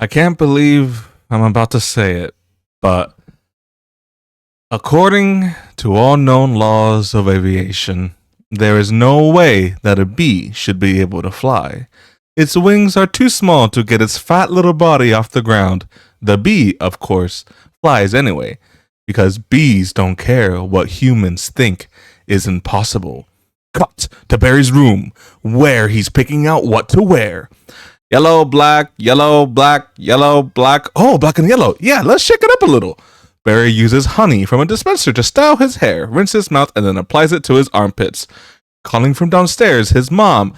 I can't believe I'm about to say it, but according to all known laws of aviation, there is no way that a bee should be able to fly. Its wings are too small to get its fat little body off the ground. The bee, of course, flies anyway, because bees don't care what humans think is impossible. Cut to Barry's room, where he's picking out what to wear. Yellow, black, yellow, black, yellow, black. Oh, black and yellow. Yeah, let's shake it up a little. Barry uses honey from a dispenser to style his hair, rinse his mouth, and then applies it to his armpits. Calling from downstairs, his mom.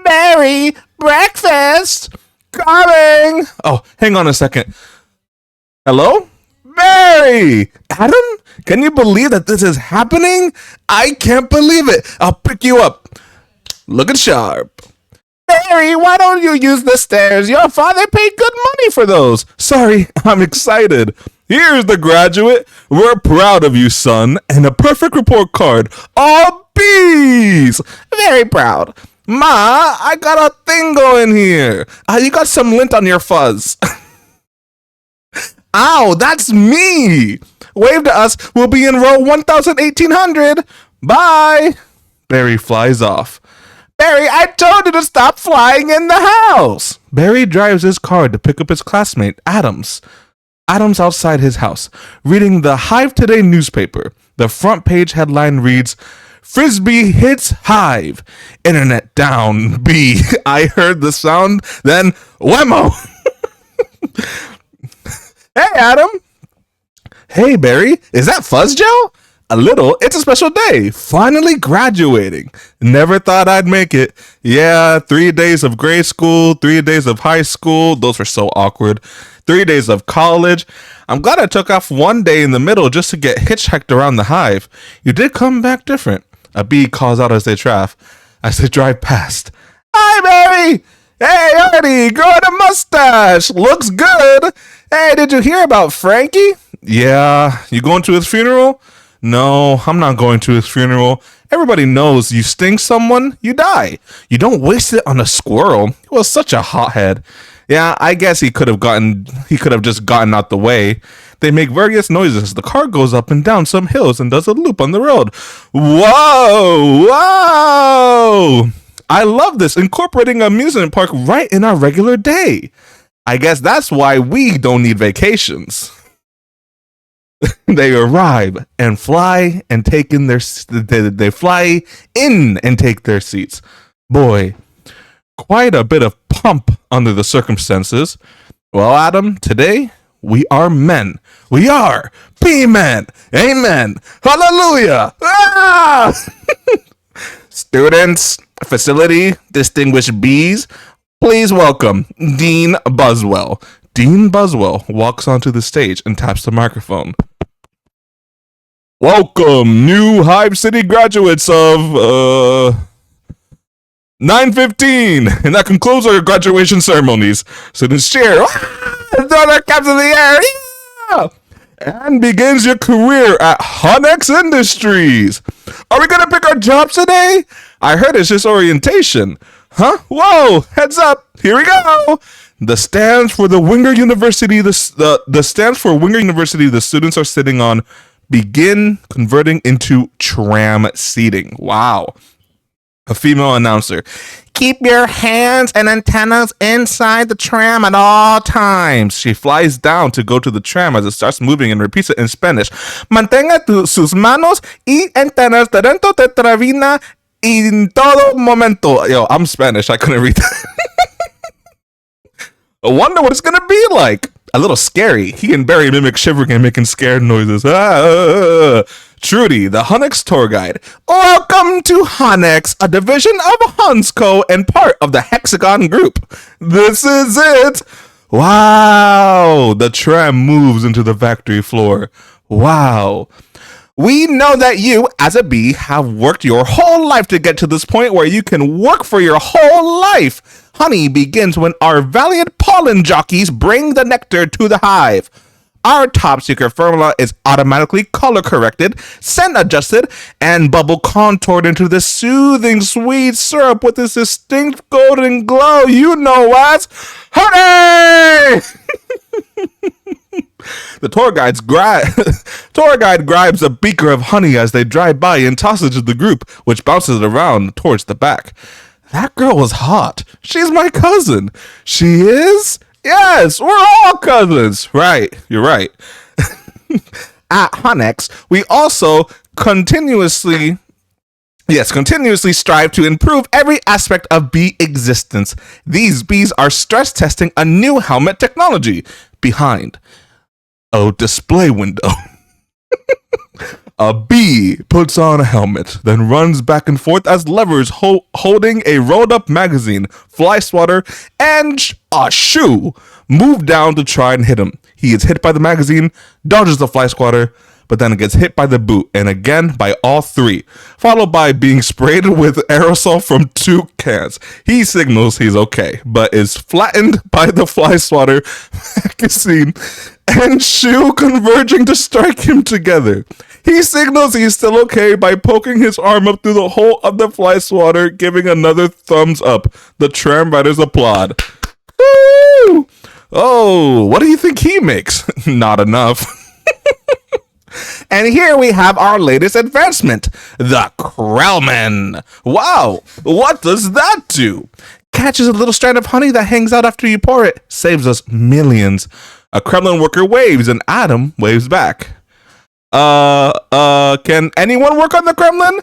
Barry, breakfast! Coming! Oh, hang on a second. Hello? Barry! Adam? Can you believe that this is happening? I can't believe it. I'll pick you up. Looking sharp. Barry, why don't you use the stairs? Your father paid good money for those. Sorry, I'm excited. Here's the graduate. We're proud of you, son. And a perfect report card. All B's. Very proud. Ma, I got a thing going here. You got some lint on your fuzz. Ow, that's me. Wave to us. We'll be in row 1800. Bye. Barry flies off. Barry, I told you to stop flying in the house. Barry drives his car to pick up his classmate, Adams. Adams outside his house, reading the Hive Today newspaper. The front page headline reads, Frisbee hits Hive. Internet down, B. I heard the sound, then whammo. Hey, Adam. Hey, Barry. Is that fuzz gel? A little. It's a special day. Finally graduating. Never thought I'd make it. Yeah, 3 days of grade school, 3 days of high school. Those were so awkward. 3 days of college. I'm glad I took off 1 day in the middle just to get hitchhiked around the hive. You did come back different. A bee calls out as they drive past. Hi, Barry. Hey, Artie, growing a mustache. Looks good. Hey, did you hear about Frankie? Yeah. You going to his funeral? No, I'm not going to his funeral. Everybody knows you sting someone, you die. You don't waste it on a squirrel. He was such a hothead. Yeah, I guess he could have just gotten out the way. They make various noises. The car goes up and down some hills and does a loop on the road. Whoa! Whoa! I love this, incorporating an amusement park right in our regular day. I guess that's why we don't need vacations. They arrive and fly and take in they fly in and take their seats. Boy, quite a bit of pump under the circumstances. Well, Adam, today we are men. We are P-men. Amen. Hallelujah. Ah! Students, facility, distinguished bees, please welcome Dean Buswell. Dean Buswell walks onto the stage and taps the microphone. Welcome, new Hive City graduates of 9:15, and that concludes our graduation ceremonies. Students cheer, throw their caps in the air, yeah! And begins your career at Honex Industries. Are we gonna pick our jobs today? I heard it's just orientation. Huh? Whoa! Heads up! Here we go. The stands for the Winger University. The stands for Winger University. The students are sitting on begin converting into tram seating. Wow. A female announcer. Keep your hands and antennas inside the tram at all times. She flies down to go to the tram as it starts moving and repeats it in Spanish. Mantenga sus manos y antenas dentro de trabina en todo momento. Yo, I'm Spanish. I couldn't read that. I wonder what it's going to be like. A little scary. He and Barry mimic shivering and making scared noises. Trudy, the Honex tour guide. Welcome to Honex, a division of Hunsco and part of the Hexagon Group. This is it. Wow. The tram moves into the factory floor. Wow. We know that you, as a bee, have worked your whole life to get to this point where you can work for your whole life. Honey begins when our valiant pollen jockeys bring the nectar to the hive. Our top secret formula is automatically color corrected, scent adjusted, and bubble contoured into this soothing sweet syrup with this distinct golden glow you know as honey! The tour guide grabs a beaker of honey as they drive by and tosses it to the group, which bounces it around towards the back. That girl was hot. She's my cousin. She is? Yes, we're all cousins. Right, you're right. At Hunex, we also continuously strive to improve every aspect of bee existence. These bees are stress testing a new helmet technology behind a display window. A bee puts on a helmet, then runs back and forth as levers holding a rolled up magazine, fly swatter, and a shoe move down to try and hit him. He is hit by the magazine, dodges the fly swatter, but then gets hit by the boot, and again by all three, followed by being sprayed with aerosol from 2 cans. He signals he's okay, but is flattened by the fly swatter, magazine, and shoe converging to strike him together. He signals he's still okay by poking his arm up through the hole of the fly swatter, giving another thumbs up. The tram riders applaud. Woo! Oh, what do you think he makes? Not enough. And here we have our latest advancement, the Krellman. Wow, what does that do? Catches a little strand of honey that hangs out after you pour it. Saves us millions. A Kremlin worker waves and Adam waves back. Can anyone work on the Kremlin?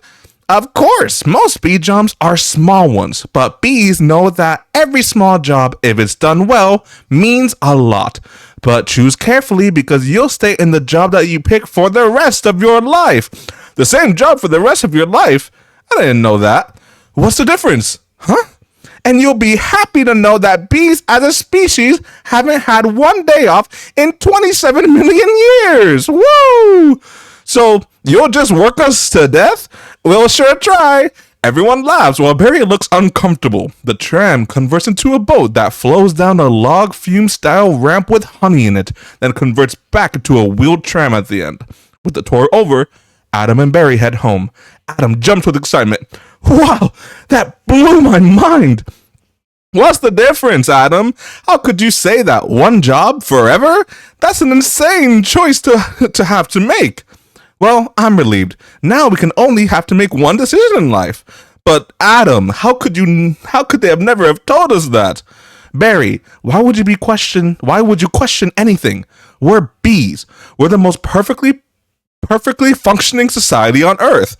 Of course, most bee jobs are small ones, but bees know that every small job, if it's done well, means a lot. But choose carefully because you'll stay in the job that you pick for the rest of your life. The same job for the rest of your life? I didn't know that. What's the difference? Huh? And you'll be happy to know that bees as a species haven't had one day off in 27 million years. Woo! So you'll just work us to death? We'll sure try. Everyone laughs while Barry looks uncomfortable. The tram converts into a boat that flows down a log fume style ramp with honey in it, then converts back into a wheeled tram at the end. With the tour over, Adam and Barry head home. Adam jumps with excitement. Wow, that blew my mind. What's the difference, Adam? How could you say that? One job forever? That's an insane choice to have to make. Well, I'm relieved. Now we can only have to make one decision in life. But Adam, how could they have never have told us that? Barry, why would you question anything? We're bees. We're the most perfectly functioning society on Earth.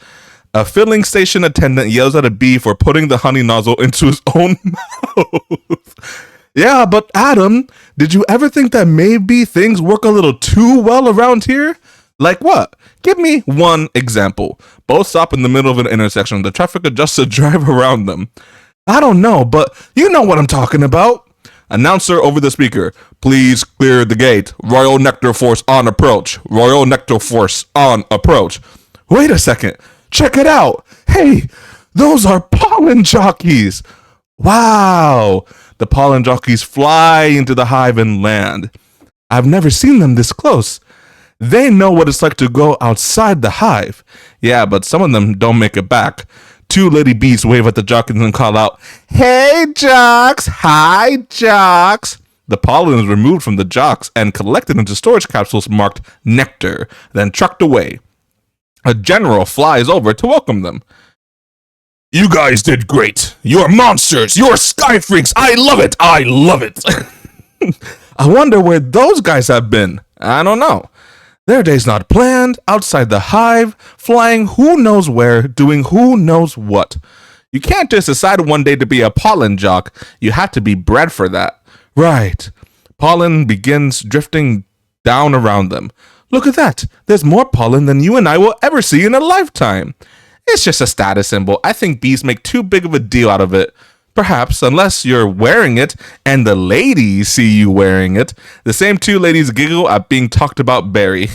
A filling station attendant yells at a bee for putting the honey nozzle into his own mouth. Yeah, but Adam, did you ever think that maybe things work a little too well around here? Like what? Give me one example. Both stop in the middle of an intersection. The traffic adjusts to drive around them. I don't know, but you know what I'm talking about. Announcer over the speaker. Please clear the gate. Royal Nectar Force on approach. Royal Nectar Force on approach. Wait a second. Check it out. Hey, those are pollen jockeys. Wow. The pollen jockeys fly into the hive and land. I've never seen them this close. They know what it's like to go outside the hive. Yeah, but some of them don't make it back. 2 lady bees wave at the jockeys and call out, "Hey, jocks! Hi, jocks!" The pollen is removed from the jocks and collected into storage capsules marked nectar, then trucked away. A general flies over to welcome them. You guys did great. You're monsters. You're sky freaks. I love it. I love it. I wonder where those guys have been. I don't know. Their day's not planned, outside the hive, flying who knows where, doing who knows what. You can't just decide one day to be a pollen jock. You have to be bred for that. Right. Pollen begins drifting down around them. Look at that. There's more pollen than you and I will ever see in a lifetime. It's just a status symbol. I think bees make too big of a deal out of it. Perhaps, unless you're wearing it and the ladies see you wearing it. The same 2 ladies giggle at being talked about Barry.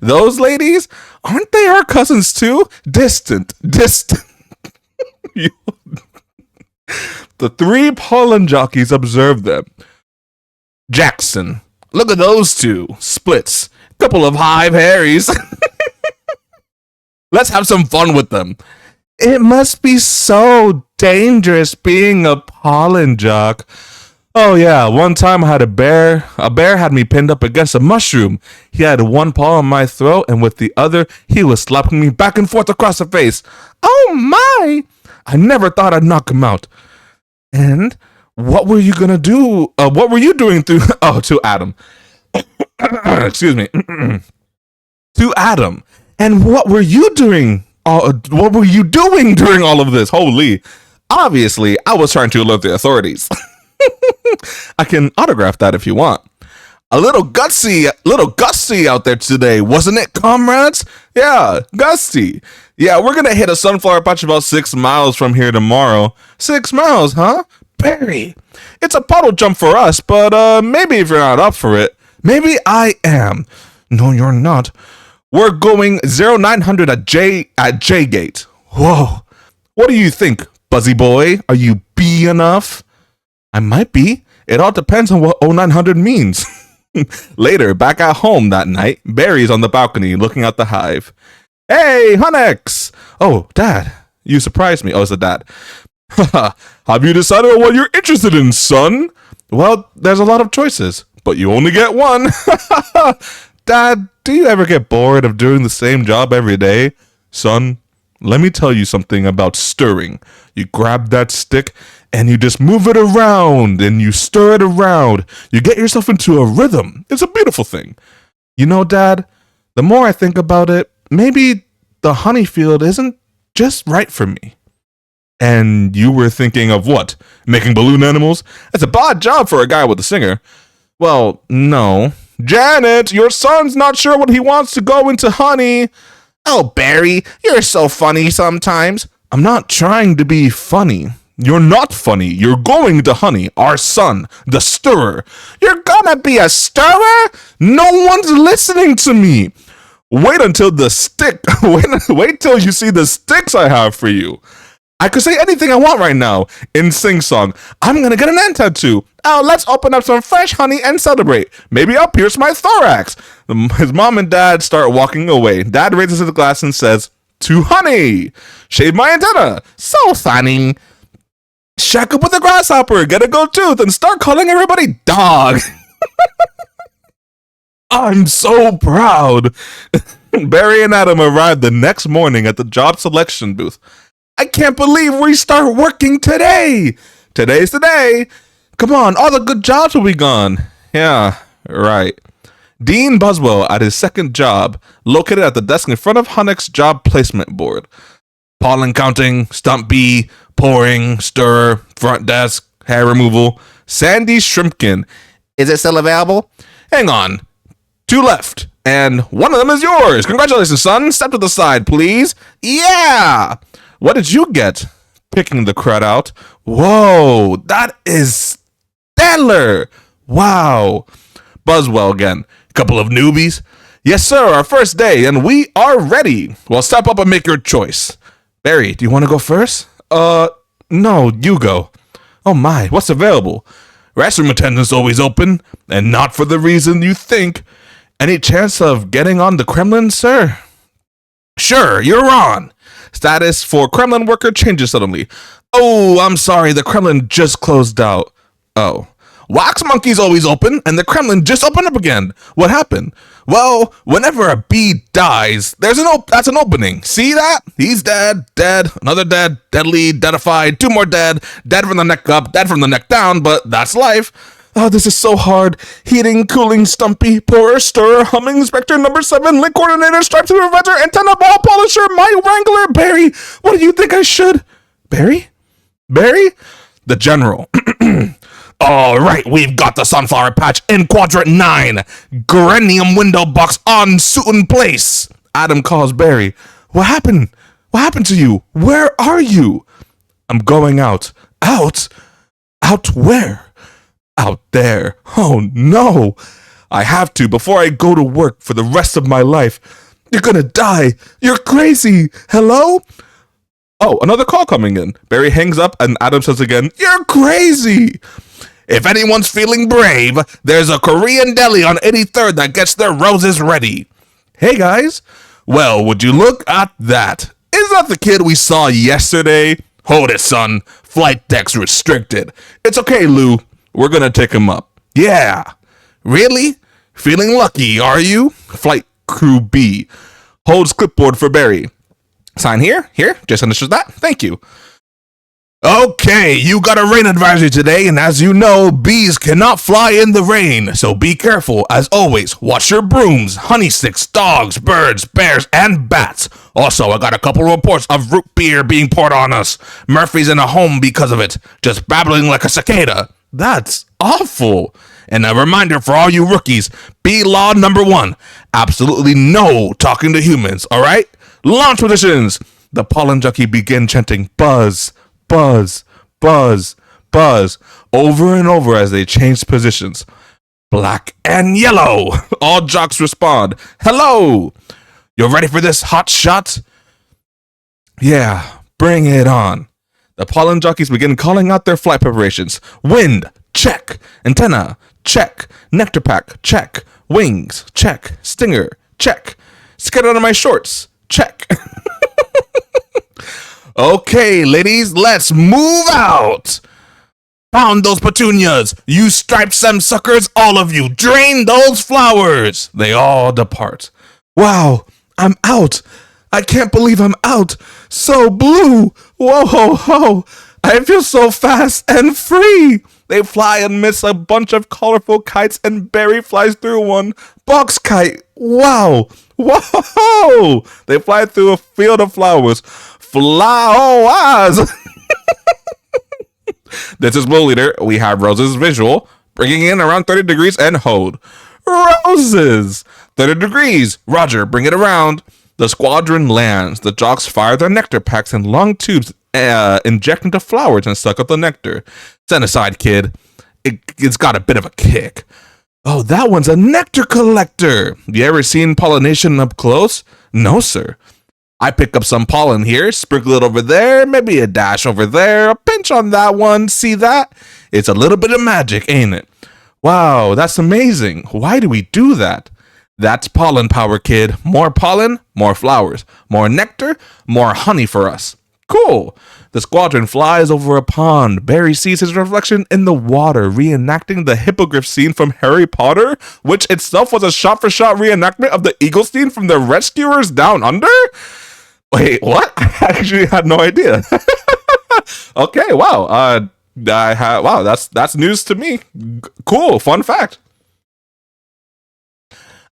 Those ladies, aren't they our cousins too? Distant. The 3 pollen jockeys observe them. Jackson, look at those 2. Splits. Couple of hive Harrys. Let's have some fun with them. It must be so dangerous being a pollen jock. Oh yeah, one time I had a bear. A bear had me pinned up against a mushroom. He had one paw on my throat, and with the other, he was slapping me back and forth across the face. Oh my! I never thought I'd knock him out. And what were you gonna do? What were you doing through? Oh, to Adam. Excuse me. To Adam. And what were you doing? What were you doing during all of this? Holy. Obviously, I was trying to alert the authorities. I can autograph that if you want. A little gusty out there today, wasn't it, comrades? Yeah, gusty. Yeah, we're gonna hit a sunflower patch about 6 miles from here tomorrow. 6 miles, huh? Barry, it's a puddle jump for us, but maybe if you're not up for it, maybe I am. No, you're not. We're going 0900 at J Gate. Whoa. What do you think, Buzzy Boy? Are you B enough? I might be. It all depends on what 0900 means. Later, back at home that night, Barry's on the balcony looking out the hive. Hey, Hunnex! Oh, Dad. You surprised me. Oh, it's a dad. Have you decided on what you're interested in, son? Well, there's a lot of choices, but you only get one. Dad, do you ever get bored of doing the same job every day? Son, let me tell you something about stirring. You grab that stick and you just move it around and you stir it around. You get yourself into a rhythm. It's a beautiful thing. You know, Dad, the more I think about it, maybe the honey field isn't just right for me. And you were thinking of what? Making balloon animals? That's a bad job for a guy with a singer. Well, no. Janet, your son's not sure what he wants to go into honey. Oh, Barry, you're so funny sometimes. I'm not trying to be funny. You're not funny. You're going to honey, our son, the stirrer. You're gonna be a stirrer? No one's listening to me. Wait until the stick. Wait till you see the sticks I have for you. I could say anything I want right now in sing-song. I'm gonna get an ant tattoo. Oh, let's open up some fresh honey and celebrate. Maybe I'll pierce my thorax. His mom and dad start walking away. Dad raises his glass and says, to honey. Shave my antenna. So funny. Shack up with a grasshopper. Get a gold tooth and start calling everybody dog. I'm so proud. Barry and Adam arrived the next morning at the job selection booth. I can't believe we start working today. Today's the day. Come on, all the good jobs will be gone. Yeah, right. Dean Buswell at his second job, located at the desk in front of Hunnick's job placement board. Pollen counting, stump bee, pouring, stir, front desk, hair removal. Sandy Shrimpkin. Is it still available? Hang on. 2 left. And one of them is yours. Congratulations, son. Step to the side, please. Yeah. What did you get? Picking the crud out. Whoa, that is stellar. Wow. Buswell again. Couple of newbies. Yes, sir, our first day, and we are ready. Well, step up and make your choice. Barry, do you want to go first? No, you go. Oh my, what's available? Restroom attendant's always open, and not for the reason you think. Any chance of getting on the Kremlin, sir? Sure, you're on. Status for Kremlin worker changes suddenly. Oh, I'm sorry, the Kremlin just closed out. Oh. Wax Monkey's always open, and the Kremlin just opened up again. What happened? Well, whenever a bee dies, that's an opening. See that? He's dead, another dead, deadly, deadified, 2 more dead from the neck up, dead from the neck down, but that's life. Oh, this is so hard. Heating, cooling, stumpy, pourer, stirrer, humming, inspector, number 7, link coordinator, stripe supervisor, antenna, ball polisher, my wrangler, Barry. What do you think I should? Barry? Barry? The general. All right, we've got the sunflower patch in quadrant 9. Geranium window box on Sutton Place. Adam calls Barry. What happened? What happened to you? Where are you? I'm going out. Out? Out where? Out there. Oh no. I have to before I go to work for the rest of my life. You're gonna die. You're crazy. Hello? Oh, another call coming in. Barry hangs up and Adam says again, you're crazy. If anyone's feeling brave, there's a Korean deli on 83rd that gets their roses ready. Hey guys. Well, would you look at that? Is that the kid we saw yesterday? Hold it, son. Flight deck's restricted. It's okay, Lou. We're gonna take him up. Yeah. Really? Feeling lucky, are you? Flight Crew B holds clipboard for Barry. Sign here. Here. Just understood that. Thank you. Okay, you got a rain advisory today, and as you know, bees cannot fly in the rain, so be careful. As always, watch your brooms, honey sticks, dogs, birds, bears, and bats. Also, I got a couple reports of root beer being poured on us. Murphy's in a home because of it, just babbling like a cicada. That's awful. And a reminder for all you rookies, bee law number 1, absolutely no talking to humans, alright? Launch positions! The pollen junkie began chanting buzz, buzz, buzz, buzz, over and over as they changed positions. Black and yellow. All jocks respond, hello. You're ready for this hot shot? Yeah, bring it on. The pollen jockeys begin calling out their flight preparations. Wind, check. Antenna, check. Nectar pack, check. Wings, check. Stinger, check. Get out of my shorts, check. Okay, ladies, let's move out. Pound those petunias. You striped stem suckers, all of you. Drain those flowers. They all depart. Wow, I'm out. I can't believe I'm out. So blue. Whoa, ho, ho. I feel so fast and free. They fly amidst a bunch of colorful kites, and Barry flies through one. Box kite. Wow. Whoa. They fly through a field of flowers. Flowers. This is Blue Leader. We have Rose's visual, bringing in around 30 degrees and hold. Roses. 30 degrees. Roger, bring it around. The squadron lands. The jocks fire their nectar packs in long tubes, inject into flowers and suck up the nectar. Stand aside, kid. It's got a bit of a kick. Oh, that one's a nectar collector. You ever seen pollination up close? No, sir. I pick up some pollen here, sprinkle it over there, maybe a dash over there, a pinch on that one. See that? It's a little bit of magic, ain't it? Wow, that's amazing. Why do we do that? That's pollen power, kid. More pollen, more flowers. More nectar, more honey for us. Cool. The squadron flies over a pond. Barry sees his reflection in the water, reenacting the hippogriff scene from Harry Potter, which itself was a shot-for-shot reenactment of the eagle scene from The Rescuers Down Under? Wait, what? I actually had no idea. Okay, wow. Wow, that's news to me. Cool, fun fact.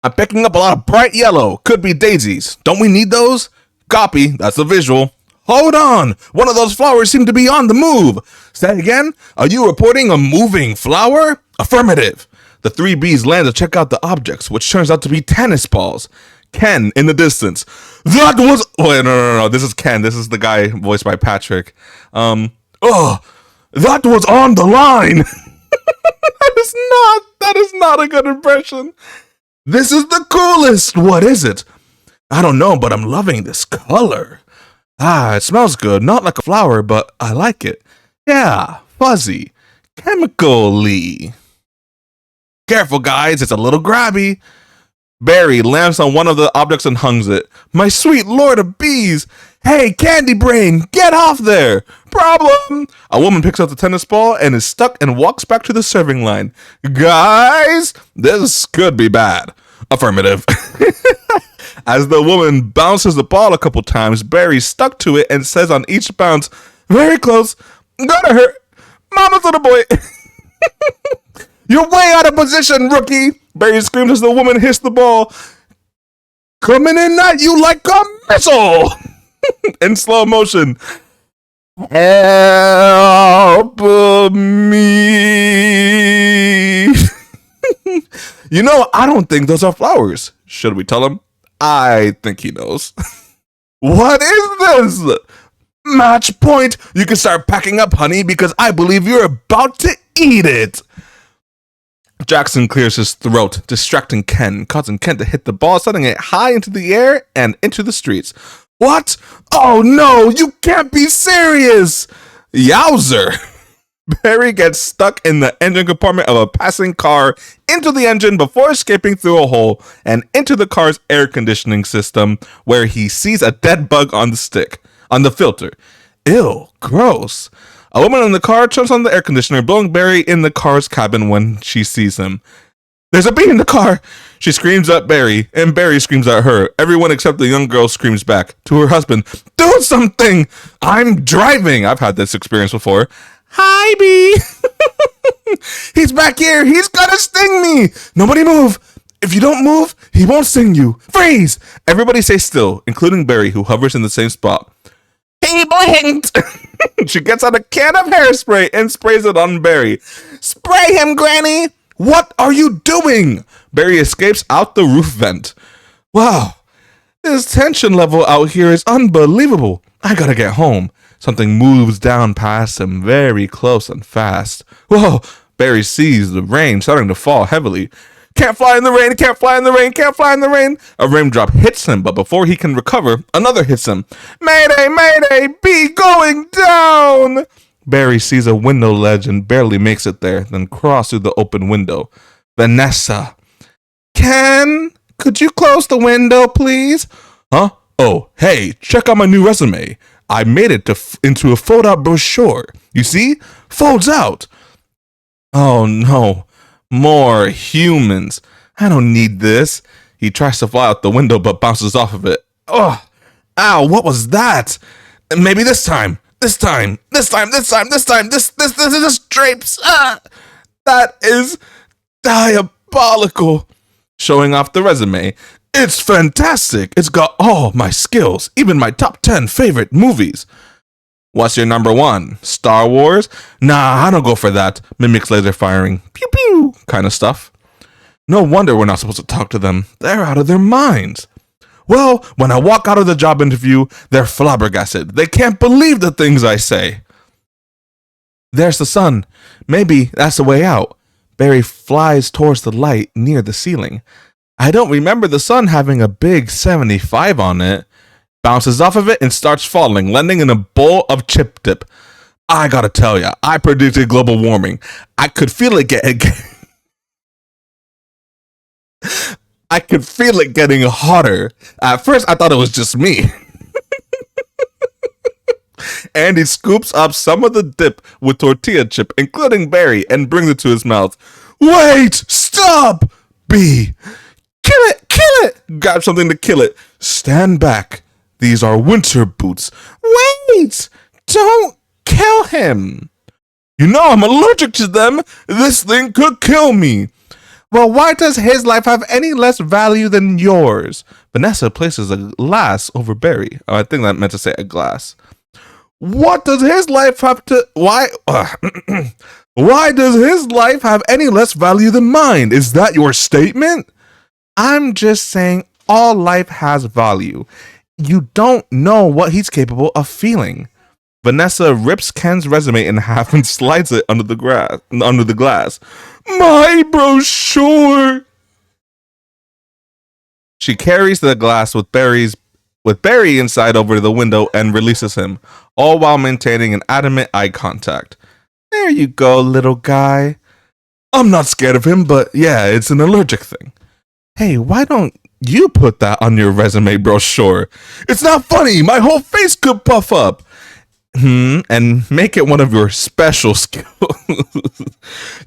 I'm picking up a lot of bright yellow. Could be daisies. Don't we need those? Copy, that's the visual. Hold on! One of those flowers seem to be on the move. Say again? Are you reporting a moving flower? Affirmative. The 3 bees land to check out the objects, which turns out to be tennis balls. Ken in the distance. That was... Wait, no. This is Ken. This is the guy voiced by Patrick. That was on the line. That is not a good impression. This is the coolest. What is it? I don't know, but I'm loving this color. It smells good. Not like a flower, but I like it. Yeah, fuzzy. Chemically. Careful, guys. It's a little grabby. Barry lands on one of the objects and hungs it. My sweet lord of bees! Hey, Candy Brain, get off there! Problem! A woman picks up the tennis ball and is stuck and walks back to the serving line. Guys, this could be bad. Affirmative. As the woman bounces the ball a couple times, Barry's stuck to it and says on each bounce, very close, gonna hurt, mama's little boy. You're way out of position, rookie! Barry screams as the woman hits the ball. Coming in at you like a missile! In slow motion. Help me! You know, I don't think those are flowers. Should we tell him? I think he knows. What is this? Match point! You can start packing up, honey, because I believe you're about to eat it! Jackson clears his throat, distracting Ken, causing Ken to hit the ball, sending it high into the air and into the streets. What? Oh no, you can't be serious! Yowzer! Barry gets stuck in the engine compartment of a passing car into the engine before escaping through a hole and into the car's air conditioning system, where he sees a dead bug on the filter. Ew, gross. A woman in the car turns on the air conditioner, blowing Barry in the car's cabin when she sees him. There's a bee in the car! She screams at Barry, and Barry screams at her. Everyone except the young girl screams back to her husband, do something! I'm driving! I've had this experience before. Hi, bee! He's back here! He's gonna sting me! Nobody move! If you don't move, he won't sting you. Freeze! Everybody stay still, including Barry, who hovers in the same spot. He blinked! She gets out a can of hairspray and sprays it on Barry. Spray him, Granny! What are you doing? Barry escapes out the roof vent. Wow, this tension level out here is unbelievable. I gotta get home. Something moves down past him very close and fast. Whoa, Barry sees the rain starting to fall heavily. Can't fly in the rain, can't fly in the rain, can't fly in the rain. A raindrop hits him, but before he can recover, another hits him. Mayday, mayday, be going down! Barry sees a window ledge and barely makes it there, then crawls through the open window. Vanessa. Ken, could you close the window, please? Huh? Oh, hey, check out my new resume. I made it into a fold-out brochure. You see? Folds out. Oh, no. More humans. I don't need this. He tries to fly out the window, but bounces off of it. Oh, ow, what was that? Maybe this time. This drapes. That is diabolical. Showing off the resume. It's fantastic. It's got all my skills, even my top 10 favorite movies. What's your number one? Star Wars? Nah, I don't go for that. Mimics laser firing. Pew pew kind of stuff. No wonder we're not supposed to talk to them. They're out of their minds. Well, when I walk out of the job interview, they're flabbergasted. They can't believe the things I say. There's the sun. Maybe that's the way out. Barry flies towards the light near the ceiling. I don't remember the sun having a big 75 on it. Bounces off of it and starts falling, landing in a bowl of chip dip. I gotta tell ya, I predicted global warming. I could feel it I could feel it getting hotter. At first, I thought it was just me. Andy scoops up some of the dip with tortilla chip, including Barry, and brings it to his mouth. Wait! Stop! B. Kill it! Kill it! Grab something to kill it. Stand back. These are winter boots. Wait! Don't kill him. You know I'm allergic to them. This thing could kill me. Well, why does his life have any less value than yours? Vanessa places a glass over Barry. Oh, I think that meant to say a glass. What does his life have to... Why does his life have any less value than mine? Is that your statement? I'm just saying all life has value. You don't know what he's capable of feeling. Vanessa rips Ken's resume in half and slides it under the glass. My brochure! She carries the glass with Barry inside over to the window and releases him, all while maintaining an adamant eye contact. There you go, little guy. I'm not scared of him, but yeah, it's an allergic thing. Hey, why don't you put that on your resume brochure? It's not funny. My whole face could puff up. And make it one of your special skills.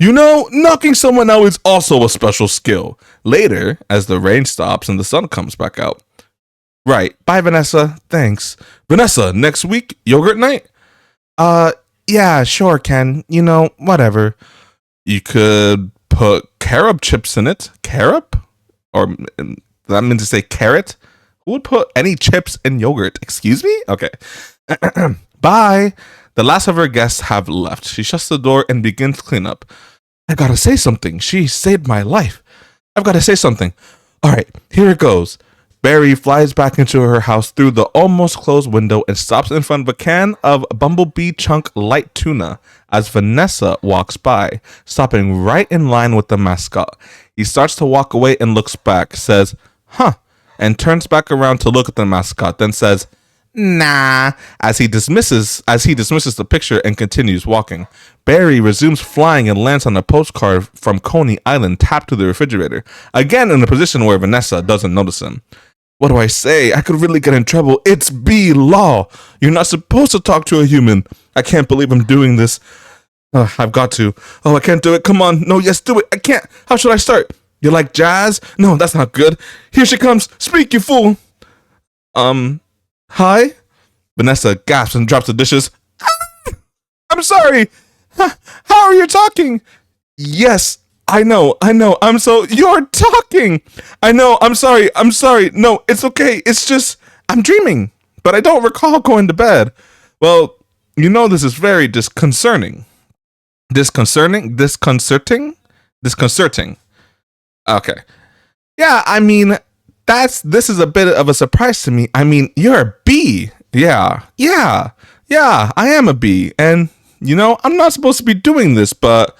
You know, knocking someone out is also a special skill. Later, as the rain stops and the sun comes back out. Right. Bye, Vanessa. Thanks. Vanessa, next week, yogurt night? Yeah, sure, Ken. You know, whatever. You could put carob chips in it. Carob? Or that meant to say carrot? Who would put any chips in yogurt? Excuse me? Okay. Bye. The last of her guests have left. She shuts the door and begins cleanup. I gotta say something. She saved my life. I've gotta say something. All right, here it goes. Barry flies back into her house through the almost closed window and stops in front of a can of Bumblebee Chunk Light Tuna as Vanessa walks by, stopping right in line with the mascot. He starts to walk away and looks back, says, huh, and turns back around to look at the mascot, then says, nah, as he dismisses the picture and continues walking. Barry resumes flying and lands on a postcard from Coney Island tapped to the refrigerator, again in a position where Vanessa doesn't notice him. What do I say? I could really get in trouble. It's B law. You're not supposed to talk to a human. I can't believe I'm doing this. I've got to. Oh, I can't do it. Come on. No, yes, do it. I can't. How should I start? You like jazz? No, that's not good. Here she comes. Speak, you fool. Hi? Vanessa gasps and drops the dishes. I'm sorry. How are you talking? Yes, I know. You're talking. I know. I'm sorry. No, it's okay. It's just, I'm dreaming, but I don't recall going to bed. Well, this is very disconcerting. Disconcerting? Okay. Yeah, I mean, this is a bit of a surprise to me. I mean, you're a bee. Yeah, I am a bee. And, I'm not supposed to be doing this, but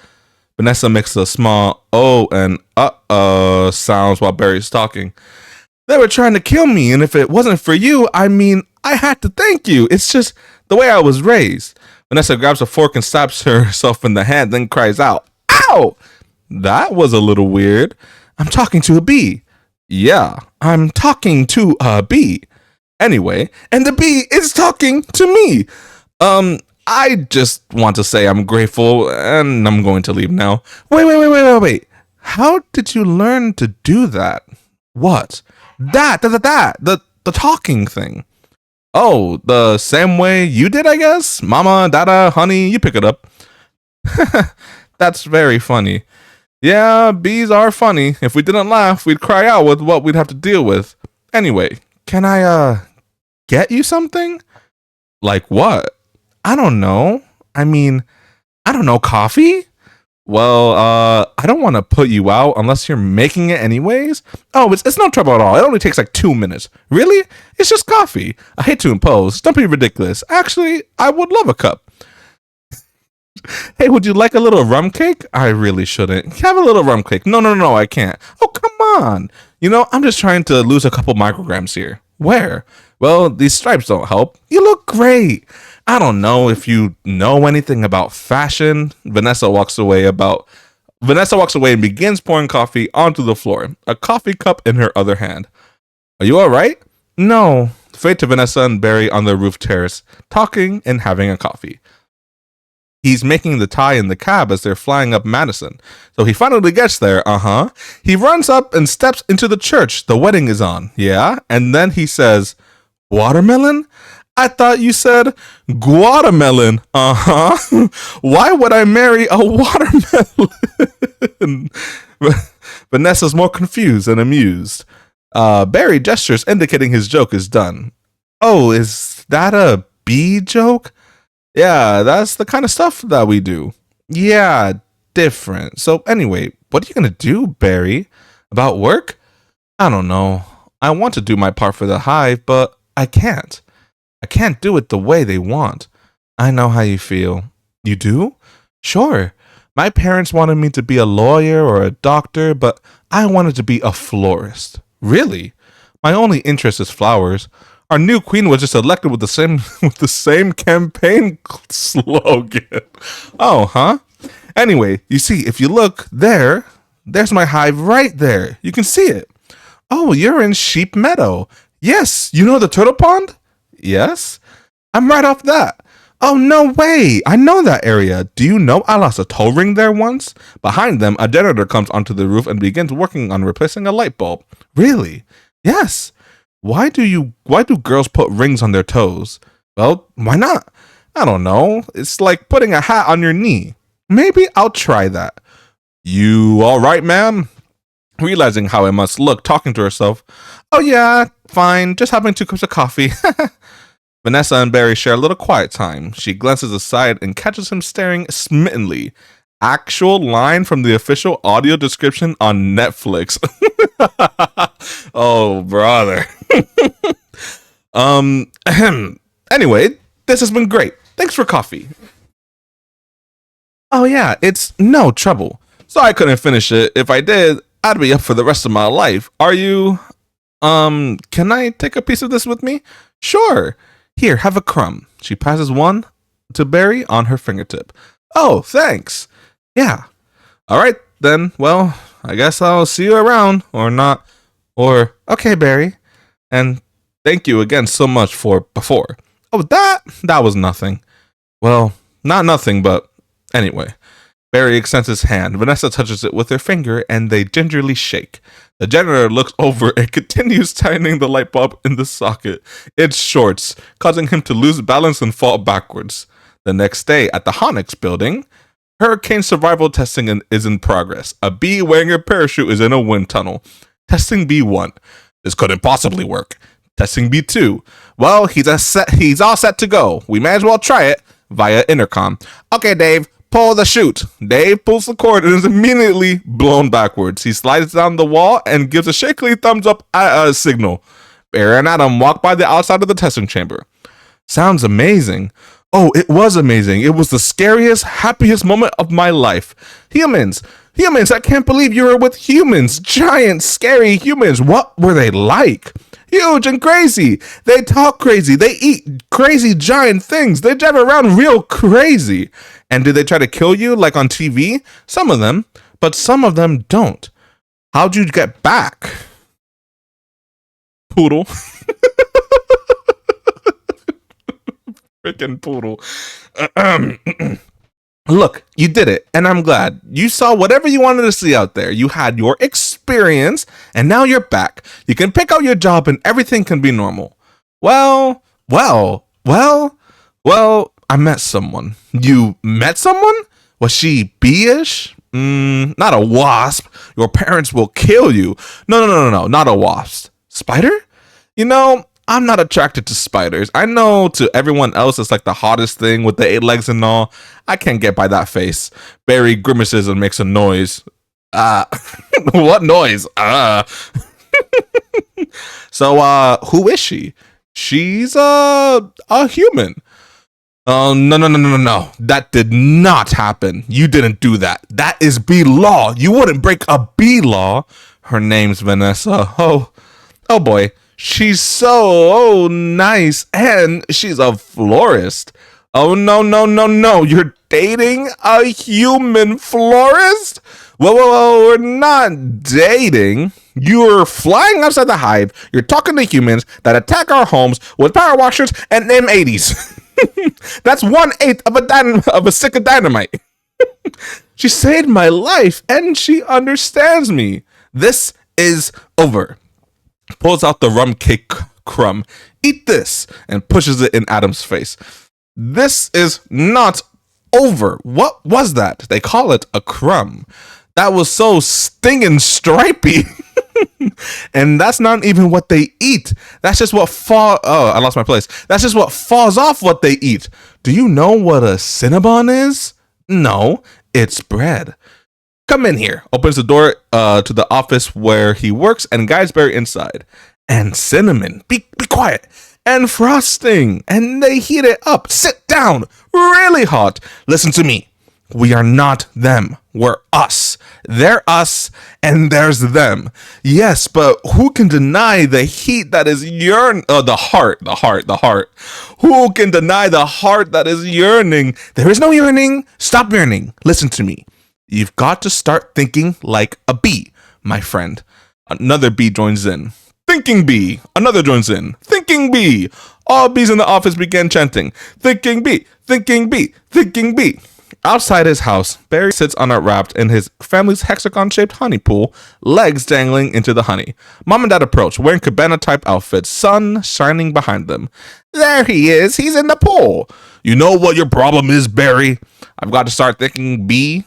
Vanessa makes a small oh and sounds while Barry's talking. They were trying to kill me, and if it wasn't for you, I mean, I had to thank you. It's just the way I was raised. Vanessa grabs a fork and stabs herself in the hand, then cries out, "Ow!" That was a little weird. I'm talking to a bee. Yeah, I'm talking to a bee. Anyway, and the bee is talking to me. I just want to say I'm grateful, and I'm going to leave now. Wait. How did you learn to do that? What? The talking thing. Oh, the same way you did, I guess? Mama, dada, honey, you pick it up. That's very funny. Yeah, bees are funny. If we didn't laugh, we'd cry out with what we'd have to deal with. Anyway, can I, get you something? Like what? I don't know. I mean, I don't know, coffee? Well, I don't want to put you out unless you're making it anyways. Oh, it's no trouble at all. It only takes like 2 minutes. Really? It's just coffee. I hate to impose. Don't be ridiculous. Actually, I would love a cup. Hey, would you like a little rum cake? I really shouldn't. Have a little rum cake. No, I can't. Oh, come on. I'm just trying to lose a couple micrograms here. Where? Well, these stripes don't help. You look great. I don't know if you know anything about fashion. Vanessa walks away and begins pouring coffee onto the floor, a coffee cup in her other hand. Are you all right? No. Fade to Vanessa and Barry on the roof terrace, talking and having a coffee. He's making the tie in the cab as they're flying up Madison. So he finally gets there, He runs up and steps into the church the wedding is on, yeah? And then he says, "Watermelon? I thought you said guatemelon. Why would I marry a watermelon?" Vanessa's more confused and amused. Barry gestures indicating his joke is done. Oh, is that a bee joke? Yeah, that's the kind of stuff that we do. Yeah, different. So anyway, what are you gonna do, Barry? About work? I don't know. I want to do my part for the hive, but I can't. I can't do it the way they want. I know how you feel. You do? Sure. My parents wanted me to be a lawyer or a doctor, but I wanted to be a florist. Really? My only interest is flowers. Our new queen was just elected with the same campaign slogan. Oh, huh? Anyway, you see, if you look there's my hive right there. You can see it. Oh, you're in Sheep Meadow. Yes, you know the turtle pond? Yes. I'm right off that. Oh, no way. I know that area. Do you know I lost a toe ring there once? Behind them, a janitor comes onto the roof and begins working on replacing a light bulb. Really? Yes. Why do girls put rings on their toes? Well, why not? I don't know. It's like putting a hat on your knee. Maybe I'll try that. You all right, ma'am? Realizing how it must look, talking to herself. Oh yeah, fine. Just having 2 cups of coffee. Vanessa and Barry share a little quiet time. She glances aside and catches him staring smittenly. Actual line from the official audio description on Netflix. Oh, brother. Anyway, this has been great. Thanks for coffee. Oh yeah, it's no trouble. So I couldn't finish it. If I did, I'd be up for the rest of my life. Are you? Can I take a piece of this with me? Sure. Here, have a crumb. She passes one to Barry on her fingertip. Oh, thanks. Yeah. All right, then. Well, I guess I'll see you around, or not. Or, okay, Barry. And thank you again so much for before. Oh, that was nothing. Well, not nothing, but anyway. Barry extends his hand. Vanessa touches it with her finger, and they gingerly shake. The janitor looks over and continues tightening the light bulb in the socket. It shorts, causing him to lose balance and fall backwards. The next day, at the Honix building, hurricane survival testing is in progress. A bee wearing a parachute is in a wind tunnel. Testing B1. This couldn't possibly work. Testing B2. Well, he's all set to go. We may as well try it via intercom. Okay, Dave, pull the chute. Dave pulls the cord and is immediately blown backwards. He slides down the wall and gives a shakily thumbs up signal. Barry and Adam walk by the outside of the testing chamber. Sounds amazing. Oh, it was amazing. It was the scariest, happiest moment of my life. Humans, I can't believe you were with humans. Giant, scary humans. What were they like? Huge and crazy. They talk crazy. They eat crazy giant things. They drive around real crazy. And do they try to kill you like on TV? Some of them, but some of them don't. How'd you get back? Poodle. Freaking poodle. Look, you did it, and I'm glad. You saw whatever you wanted to see out there. You had your experience, and now you're back. You can pick out your job, and everything can be normal. Well, I met someone. You met someone? Was she bee-ish? Not a wasp. Your parents will kill you. No, not a wasp. Spider? You know, I'm not attracted to spiders. I know to everyone else it's like the hottest thing with the 8 legs and all. I can't get by that face. Barry grimaces and makes a noise. What noise? So, who is she? She's a human. Oh, no. That did not happen. You didn't do that. That is bee law. You wouldn't break a bee law. Her name's Vanessa. Oh boy. She's so nice, and she's a florist. Oh, no. You're dating a human florist? Whoa, we're not dating. You're flying outside the hive. You're talking to humans that attack our homes with power washers and M80s. That's 1/8 of a stick of dynamite. She saved my life, and she understands me. This is over. Pulls out the rum cake crumb. Eat this, and pushes it in Adam's face. This is not over. What was that? They call it a crumb. That was so stinging stripy. And that's not even what they eat. That's just what I lost my place. That's just what falls off what they eat. Do you know what a Cinnabon is? No, it's bread. Come in here. Opens the door to the office where he works and guides Barry inside. And cinnamon. Be quiet. And frosting. And they heat it up. Sit down. Really hot. Listen to me. We are not them. We're us. They're us, and there's them. Yes, but who can deny the heat that is the heart. Who can deny the heart that is yearning? There is no yearning. Stop yearning. Listen to me. You've got to start thinking like a bee, my friend. Another bee joins in. Thinking bee. Another joins in. Thinking bee. All bees in the office began chanting. Thinking bee. Thinking bee. Thinking bee. Outside his house, Barry sits unwrapped in his family's hexagon-shaped honey pool, legs dangling into the honey. Mom and Dad approach, wearing cabana-type outfits, sun shining behind them. There he is. He's in the pool. You know what your problem is, Barry? I've got to start thinking bee.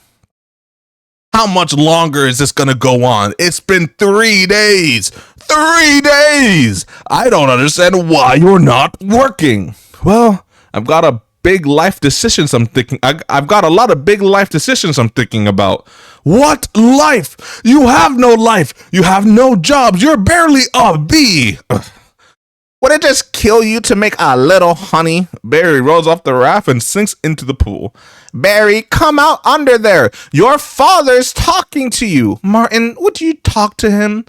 How much longer is this going to go on? It's been 3 days. 3 days. I don't understand why you're not working. Well, I've got a big life decisions I'm thinking. I've got a lot of big life decisions I'm thinking about. What life? You have no life. You have no jobs. You're barely a bee. Would it just kill you to make a little honey? Barry rolls off the raft and sinks into the pool. Barry, come out under there. Your father's talking to you. Martin, would you talk to him?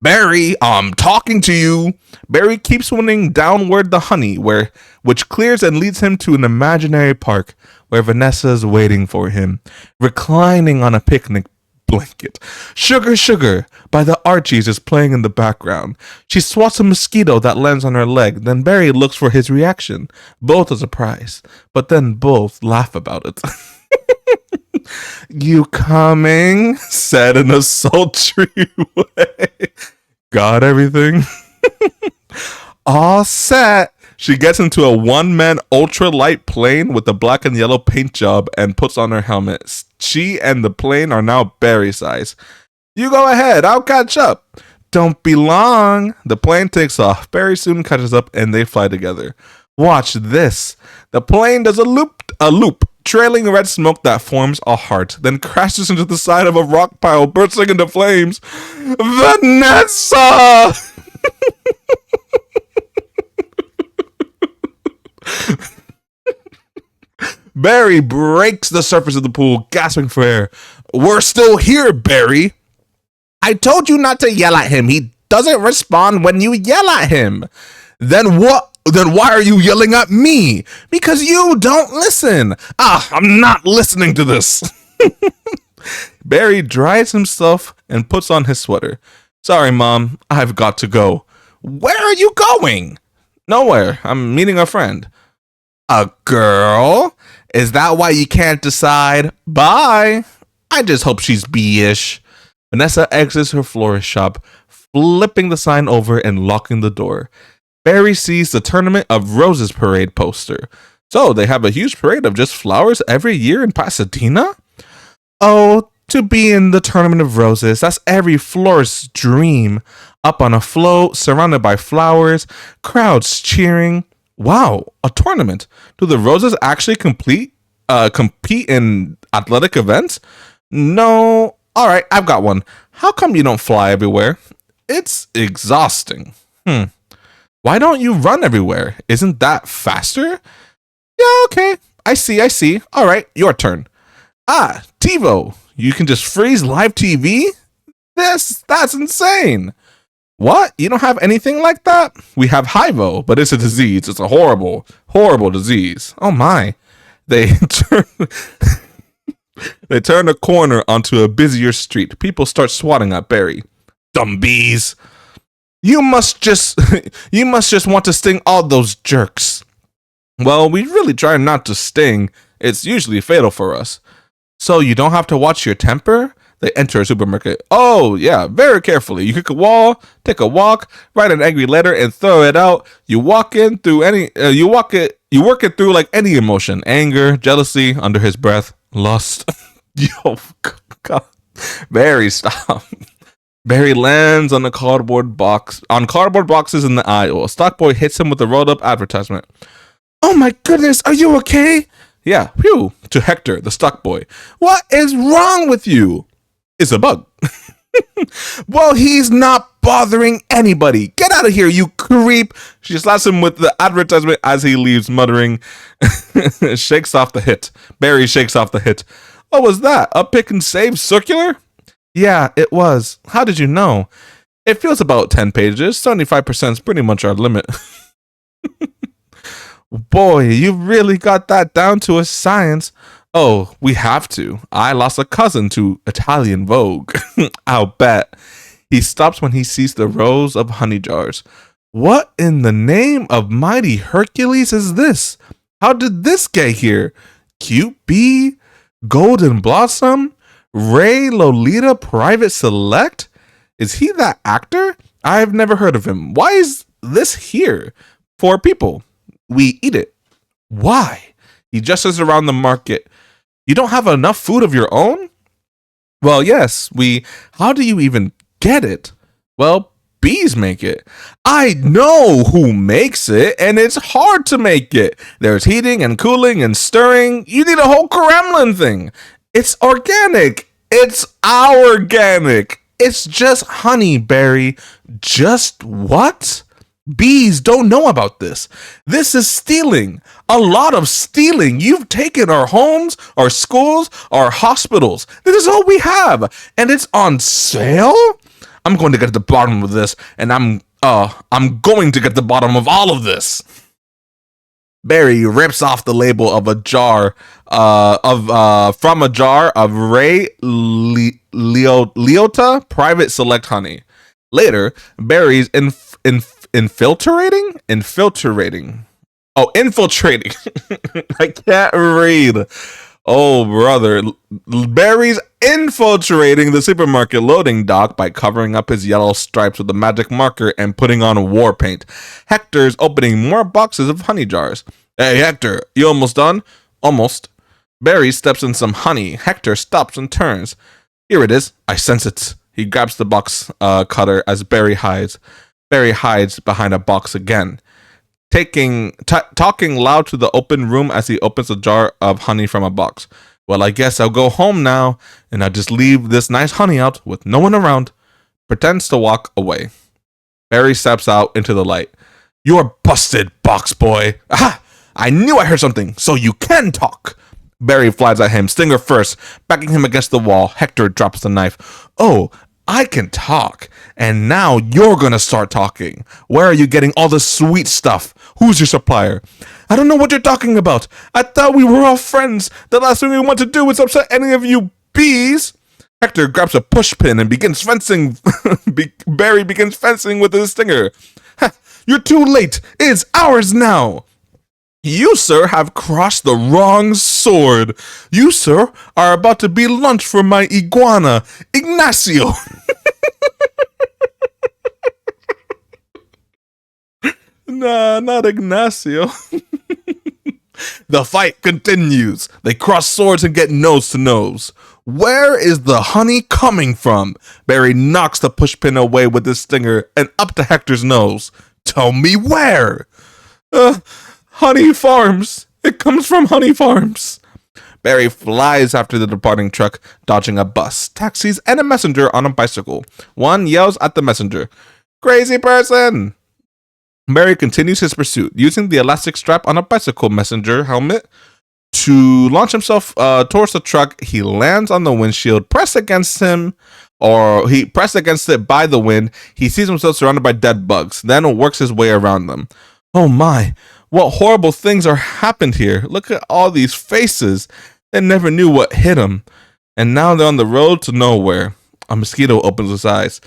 Barry, I'm talking to you. Barry keeps swimming downward the honey, which clears and leads him to an imaginary park where Vanessa is waiting for him, reclining on a picnic blanket. Sugar, Sugar by the Archies is playing in the background. She swats a mosquito that lands on her leg, then Barry looks for his reaction. Both are surprised, but then both laugh about it. You coming? Said in a sultry way. Got everything? All set. She gets into a one-man ultralight plane with a black and yellow paint job and puts on her helmet. She and the plane are now Barry size. You go ahead, I'll catch up. Don't be long. The plane takes off. Barry soon catches up and they fly together. Watch this. The plane does a loop, trailing red smoke that forms a heart, then crashes into the side of a rock pile, bursting into flames. Vanessa! Barry breaks the surface of the pool, gasping for air. We're still here, Barry. I told you not to yell at him. He doesn't respond when you yell at him. Then what? Then why are you yelling at me? Because you don't listen. I'm not listening to this. Barry dries himself and puts on his sweater. Sorry, Mom. I've got to go. Where are you going? Nowhere. I'm meeting a friend. A girl? Is that why you can't decide? Bye. I just hope she's B-ish. Vanessa exits her florist shop, flipping the sign over and locking the door. Barry sees the Tournament of Roses parade poster. So they have a huge parade of just flowers every year in Pasadena? Oh, to be in the Tournament of Roses, that's every florist's dream. Up on a float, surrounded by flowers, crowds cheering. Wow, a tournament. Do the Roses actually compete in athletic events? No. All right, I've got one. How come you don't fly everywhere? It's exhausting. Why don't you run everywhere? Isn't that faster? Yeah, okay. I see. All right, your turn. TiVo. You can just freeze live TV? That's insane. What? You don't have anything like that? We have HIVO, but it's a disease. It's a horrible, horrible disease. Oh my. They turn a corner onto a busier street. People start swatting at Barry. Dumb bees. You must just want to sting all those jerks. Well, we really try not to sting. It's usually fatal for us. So you don't have to watch your temper? They enter a supermarket. Oh, yeah, very carefully. You kick a wall, take a walk, write an angry letter, and throw it out. You walk in through you work it through like any emotion. Anger, jealousy, under his breath, lust. Yo, God. Barry, stop. Barry lands on cardboard boxes in the aisle. A stock boy hits him with a rolled up advertisement. Oh my goodness, are you okay? Yeah, phew, to Hector, the stock boy. What is wrong with you? It's a bug. Well, he's not bothering anybody. Get out of here, you creep. She slaps him with the advertisement as he leaves, muttering. Shakes off the hit. Barry shakes off the hit. What was that? A pick and save circular? Yeah, it was. How did you know? It feels about 10 pages. 75% is pretty much our limit. Boy, you really got that down to a science. Oh, we have to. I lost a cousin to Italian Vogue. I'll bet. He stops when he sees the rows of honey jars. What in the name of mighty Hercules is this? How did this get here? Cute Bee? Golden Blossom? Ray Lolita Private Select? Is he that actor? I've never heard of him. Why is this here? 4 people. We eat it. Why? He gestures around the market. You don't have enough food of your own? Well, yes, how do you even get it? Well, bees make it. I know who makes it, and it's hard to make it. There's heating and cooling and stirring. You need a whole Kremlin thing. It's organic. It's organic. It's just honey, Barry. Just what? Bees don't know about this. This is stealing. A lot of stealing. You've taken our homes, our schools, our hospitals. This is all we have. And it's on sale? I'm going to get to the bottom of this, and I'm going to get to the bottom of all of this. Barry rips off the label of a jar from a jar of Ray Liotta Private Select Honey. Later, Barry's infiltrating. Oh, infiltrating. I can't read. Oh, brother. Barry's infiltrating the supermarket loading dock by covering up his yellow stripes with a magic marker and putting on war paint. Hector's opening more boxes of honey jars. Hey, Hector, you almost done? Almost. Barry steps in some honey. Hector stops and turns. Here it is. I sense it. He grabs the box cutter as Barry hides. Barry hides behind a box again, talking loud to the open room as he opens a jar of honey from a box. Well, I guess I'll go home now, and I'll just leave this nice honey out with no one around. Pretends to walk away. Barry steps out into the light. You're busted, box boy. Aha! I knew I heard something, so you can talk. Barry flies at him, stinger first, backing him against the wall. Hector drops the knife. Oh, I can talk, and now you're gonna start talking. Where are you getting all the sweet stuff? Who's your supplier? I don't know what you're talking about. I thought we were all friends. The last thing we want to do is upset any of you bees. Hector grabs a pushpin and begins fencing. Barry begins fencing with his stinger. You're too late. It's ours now. You, sir, have crossed the wrong sword. You, sir, are about to be lunch for my iguana, Ignacio. Nah, not Ignacio. The fight continues. They cross swords and get nose to nose. Where is the honey coming from? Barry knocks the pushpin away with his stinger and up to Hector's nose. Tell me where. Honey Farms. It comes from Honey Farms. Barry flies after the departing truck, dodging a bus, taxis, and a messenger on a bicycle. One yells at the messenger, "Crazy person!" Barry continues his pursuit, using the elastic strap on a bicycle messenger helmet to launch himself towards the truck. He lands on the windshield, pressed against it by the wind. He sees himself surrounded by dead bugs, then works his way around them. Oh my, what horrible things are happened here. Look at all these faces. They never knew what hit them. And now they're on the road to nowhere. A mosquito opens his eyes.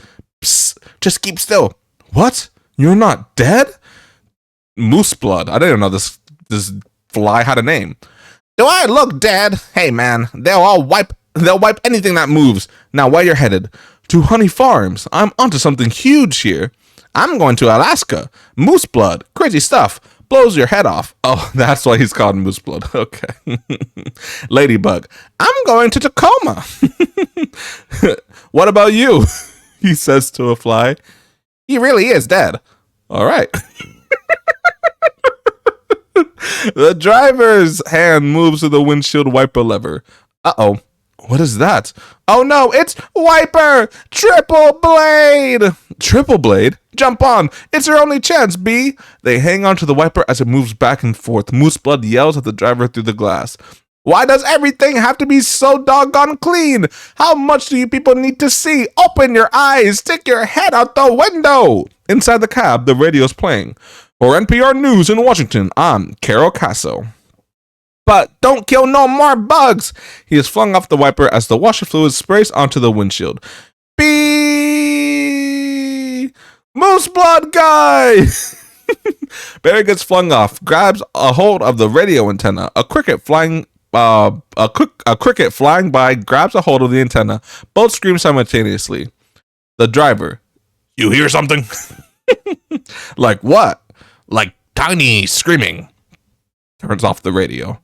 Psst, just keep still. What? You're not dead? Moose blood. I didn't know this fly had a name. Do I look dead? Hey man, they'll wipe anything that moves. Now where you're headed? To Honey Farms. I'm onto something huge here. I'm going to Alaska. Moose blood. Crazy stuff. Blows your head off. Oh, that's why he's called Moose blood. Okay. Ladybug. I'm going to Tacoma. What about you? He says to a fly. He really is dead. All right. The driver's hand moves to the windshield wiper lever. Uh-oh. What is that? Oh no, it's Wiper! Triple Blade! Triple Blade? Jump on! It's your only chance, B! They hang onto the wiper as it moves back and forth. Moose Blood yells at the driver through the glass. Why does everything have to be so doggone clean? How much do you people need to see? Open your eyes! Stick your head out the window! Inside the cab, the radio's playing. For NPR News in Washington, I'm Carol Casso. But don't kill no more bugs! He is flung off the wiper as the washer fluid sprays onto the windshield. Be Moose Blood guy! Barry gets flung off, grabs a hold of the radio antenna. A cricket flying by grabs a hold of the antenna. Both scream simultaneously. The driver. You hear something? Like what? Like tiny screaming. Turns off the radio.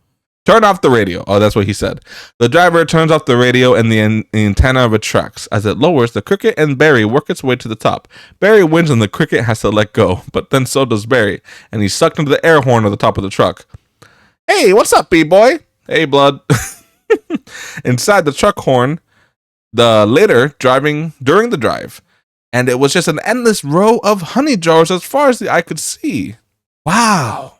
Turn off the radio. Oh, that's what he said. The driver turns off the radio and the antenna retracts. As it lowers, the cricket and Barry work its way to the top. Barry wins and the cricket has to let go, but then so does Barry, and he's sucked into the air horn at the top of the truck. Hey, what's up, B-boy? Hey, blood. Inside the truck horn, the later driving during the drive, and it was just an endless row of honey jars as far as the eye could see. Wow.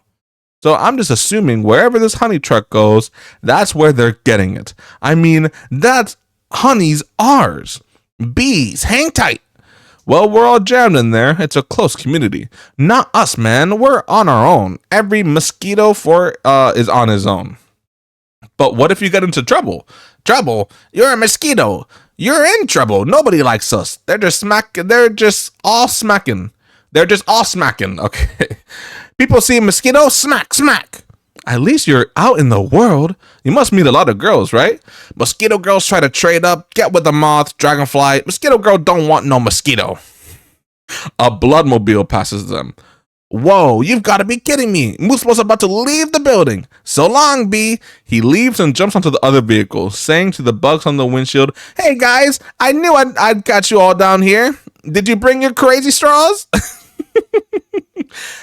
So I'm just assuming wherever this honey truck goes, that's where they're getting it. I mean, that honey's ours. Bees, hang tight. Well, we're all jammed in there. It's a close community. Not us, man. We're on our own. Every mosquito is on his own. But what if you get into trouble? Trouble? You're a mosquito. You're in trouble. Nobody likes us. They're just all smacking. Okay. People see mosquito, smack, smack. At least you're out in the world. You must meet a lot of girls, right? Mosquito girls try to trade up, get with the moth, dragonfly. Mosquito girl don't want no mosquito. A bloodmobile passes them. Whoa, you've got to be kidding me. Moose was about to leave the building. So long, B. He leaves and jumps onto the other vehicle, saying to the bugs on the windshield, hey guys, I knew I'd got you all down here. Did you bring your crazy straws?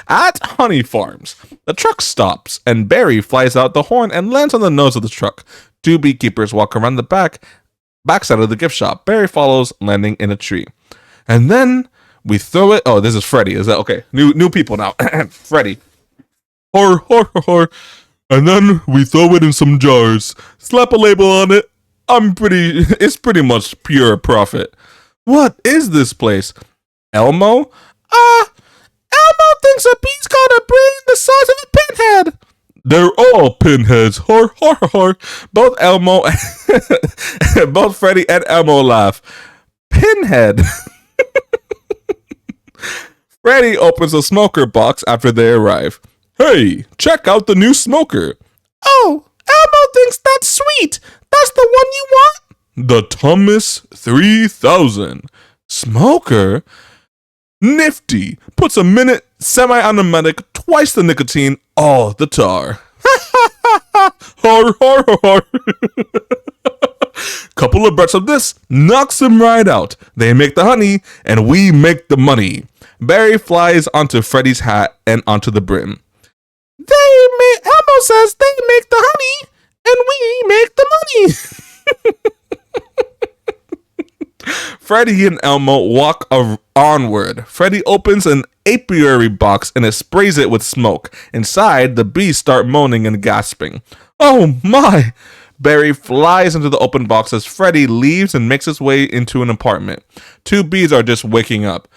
At Honey Farms, the truck stops and Barry flies out the horn and lands on the nose of the truck. Two beekeepers walk around the backside of the gift shop. Barry follows, landing in a tree. And then we throw it. Oh, this is Freddy. Is that okay? New people now. Freddy. Hor. And then we throw it in some jars. Slap a label on it. It's pretty much pure profit. What is this place? Elmo? Elmo thinks a bee's got a brain the size of a pinhead. They're all pinheads. Hor. Both Freddy and Elmo laugh. Pinhead. Freddy opens a smoker box after they arrive. Hey, check out the new smoker. Oh, Elmo thinks that's sweet. That's the one you want? The Thomas 3000. Smoker? Nifty. Puts a minute, semi-automatic, twice the nicotine, all the tar. Hor. Couple of breaths of this knocks him right out. They make the honey, and we make the money. Barry flies onto Freddy's hat and onto the brim. Elmo says they make the honey, and we make the money. Freddy and Elmo walk onward. Freddy opens an apiary box and it sprays it with smoke. Inside, the bees start moaning and gasping. Oh my! Barry flies into the open box as Freddy leaves and makes his way into an apartment. Two bees are just waking up.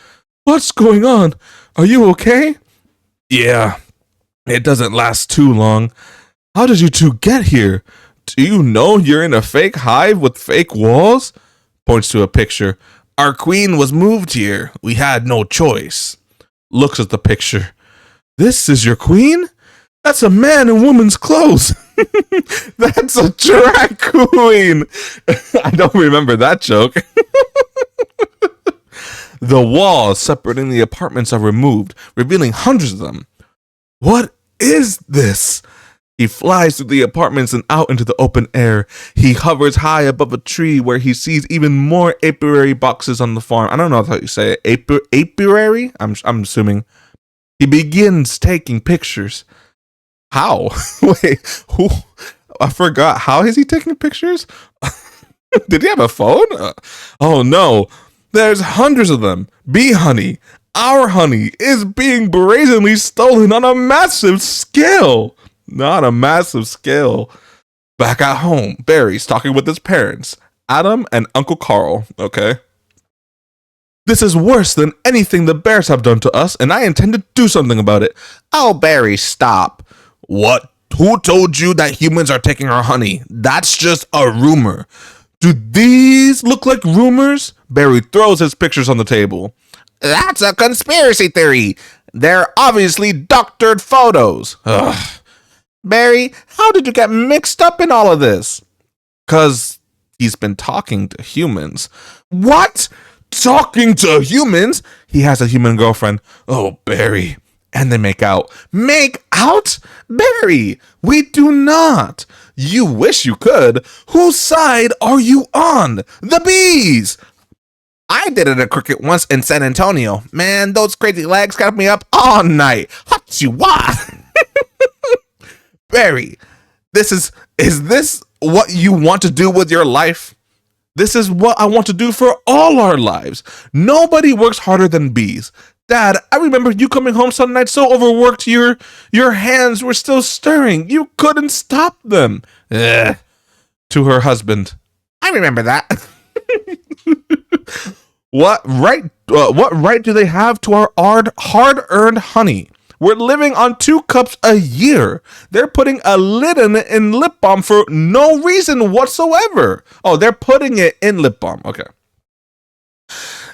What's going on? Are you okay? Yeah, it doesn't last too long. How did you two get here? Do you know you're in a fake hive with fake walls? Points to a picture. Our queen was moved here. We had no choice. Looks at the picture. This is your queen? That's a man in woman's clothes. That's a drag queen. I don't remember that joke. The walls separating the apartments are removed, revealing hundreds of them. What is this? He flies through the apartments and out into the open air. He hovers high above a tree where he sees even more apiary boxes on the farm. I don't know how you say it. Apiary? I'm assuming. He begins taking pictures. How? Wait, who? I forgot. How is he taking pictures? Did he have a phone? Oh no. There's hundreds of them. Bee honey. Our honey is being brazenly stolen on a massive scale. Not a massive scale. Back at home, Barry's talking with his parents, Adam and Uncle Carl, okay? This is worse than anything the bears have done to us, and I intend to do something about it. Oh, Barry, stop. What? Who told you that humans are taking our honey? That's just a rumor. Do these look like rumors? Barry throws his pictures on the table. That's a conspiracy theory. They're obviously doctored photos. Ugh. Barry, how did you get mixed up in all of this? 'Cause he's been talking to humans. What? Talking to humans? He has a human girlfriend. Oh, Barry. And they make out. Make out? Barry, we do not. You wish you could. Whose side are you on? The bees. I did it at cricket once in San Antonio. Man, those crazy legs kept me up all night. Hachi-wah. Barry, is this what you want to do with your life? This is what I want to do for all our lives. Nobody works harder than bees. Dad, I remember you coming home some night so overworked your hands were still stirring. You couldn't stop them. Ugh. To her husband, I remember that. What right do they have to our hard-earned honey? We're living on 2 cups a year. They're putting a lid in lip balm for no reason whatsoever. Oh, they're putting it in lip balm. Okay.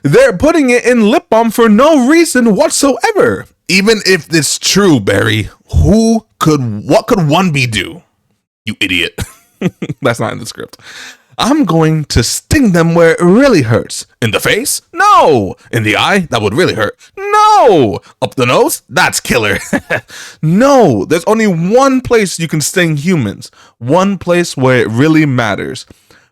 They're putting it in lip balm for no reason whatsoever. Even if it's true, Barry, what could one bee do? You idiot. That's not in the script. I'm going to sting them where it really hurts. In the face? No. In the eye? That would really hurt. No. Up the nose? That's killer. No. There's only one place you can sting humans. One place where it really matters.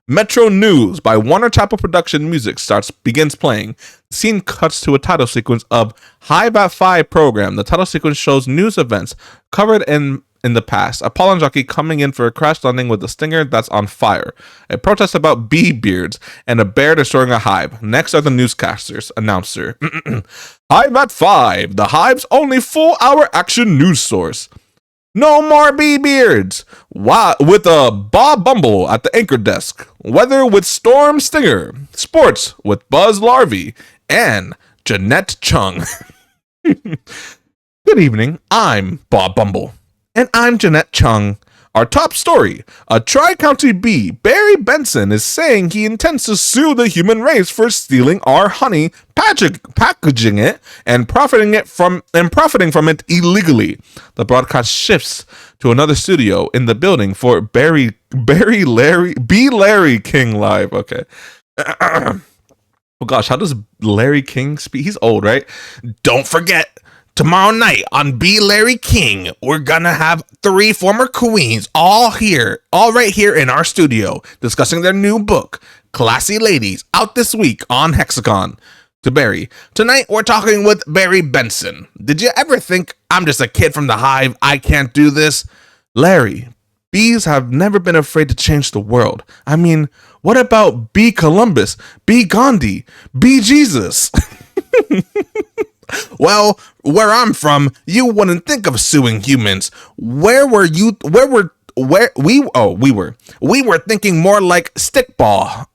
Metro News by Warner Chappell Production Music begins playing. The scene cuts to a title sequence of Hive at 5 program. The title sequence shows news events covered in the past. A pollen jockey coming in for a crash landing with a stinger that's on fire. A protest about bee beards and a bear destroying a hive. Next are the newscasters. Announcer. Hive at 5, the Hive's only full-hour action news source. No more bee beards. Wow, with a Bob Bumble at the anchor desk. Weather with Storm Stinger. Sports with Buzz Larvey and Jeanette Chung. Good evening. I'm Bob Bumble. And I'm Jeanette Chung. Our top story, a Tri-County bee, Barry Benson, is saying he intends to sue the human race for stealing our honey, packaging it, and profiting from it illegally. The broadcast shifts to another studio in the building for Larry King Live. Okay. Oh gosh, how does Larry King speak? He's old, right? Don't forget. Tomorrow night on B. Larry King, we're gonna have 3 former queens all right here in our studio, discussing their new book, Classy Ladies, out this week on Hexagon. To Barry, tonight we're talking with Barry Benson. Did you ever think I'm just a kid from the Hive, I can't do this? Larry, bees have never been afraid to change the world. I mean, what about B. Columbus, B. Gandhi, B. Jesus? Well, where I'm from, you wouldn't think of suing humans. We were thinking more like stickball,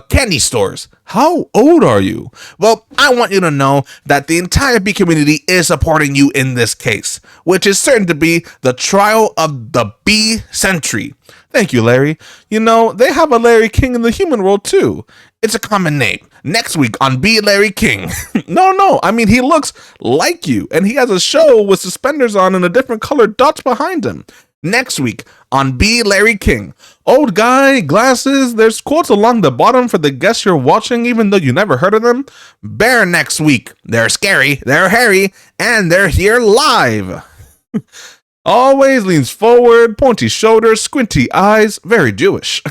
candy stores. How old are you? Well, I want you to know that the entire bee community is supporting you in this case, which is certain to be the trial of the bee century. Thank you, Larry. You know, they have a Larry King in the human world too. It's a common name. Next week on B. Larry King. No, I mean, he looks like you, and he has a show with suspenders on and a different colored dots behind him. Next week on B. Larry King. Old guy, glasses, there's quotes along the bottom for the guests you're watching, even though you never heard of them. Bear next week. They're scary, they're hairy, and they're here live. Always leans forward, pointy shoulders, squinty eyes, very Jewish.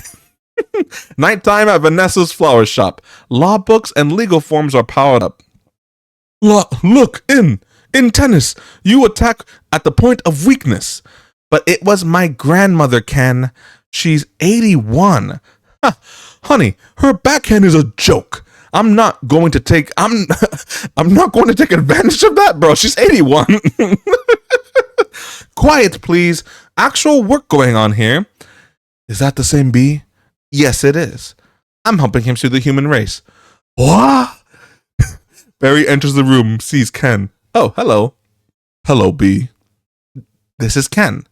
Nighttime at Vanessa's flower shop. Law books and legal forms are piled up. Look, in tennis, you attack at the point of weakness. But it was my grandmother, Ken. She's 81. Huh. Honey, her backhand is a joke. I'm not going to take advantage of that, bro. She's 81. Quiet, please. Actual work going on here. Is that the same bee? Yes, it is. I'm helping him sue the human race. What? Barry enters the room, sees Ken. Oh, hello. Hello, bee. This is Ken.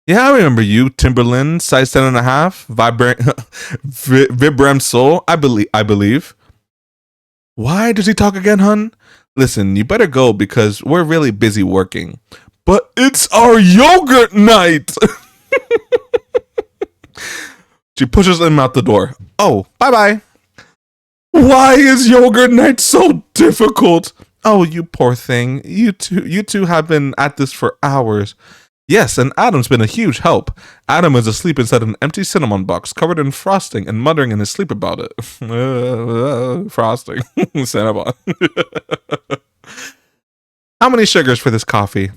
Yeah, I remember you, Timberland, size 10.5, Vibram Soul, I believe. Why does he talk again, hun? Listen, you better go because we're really busy working. But it's our yogurt night! She pushes him out the door. Oh, bye-bye. Why is yogurt night so difficult? Oh, you poor thing. You two have been at this for hours. Yes, and Adam's been a huge help. Adam is asleep inside an empty cinnamon box covered in frosting and muttering in his sleep about it. Frosting. Cinnamon. How many sugars for this coffee?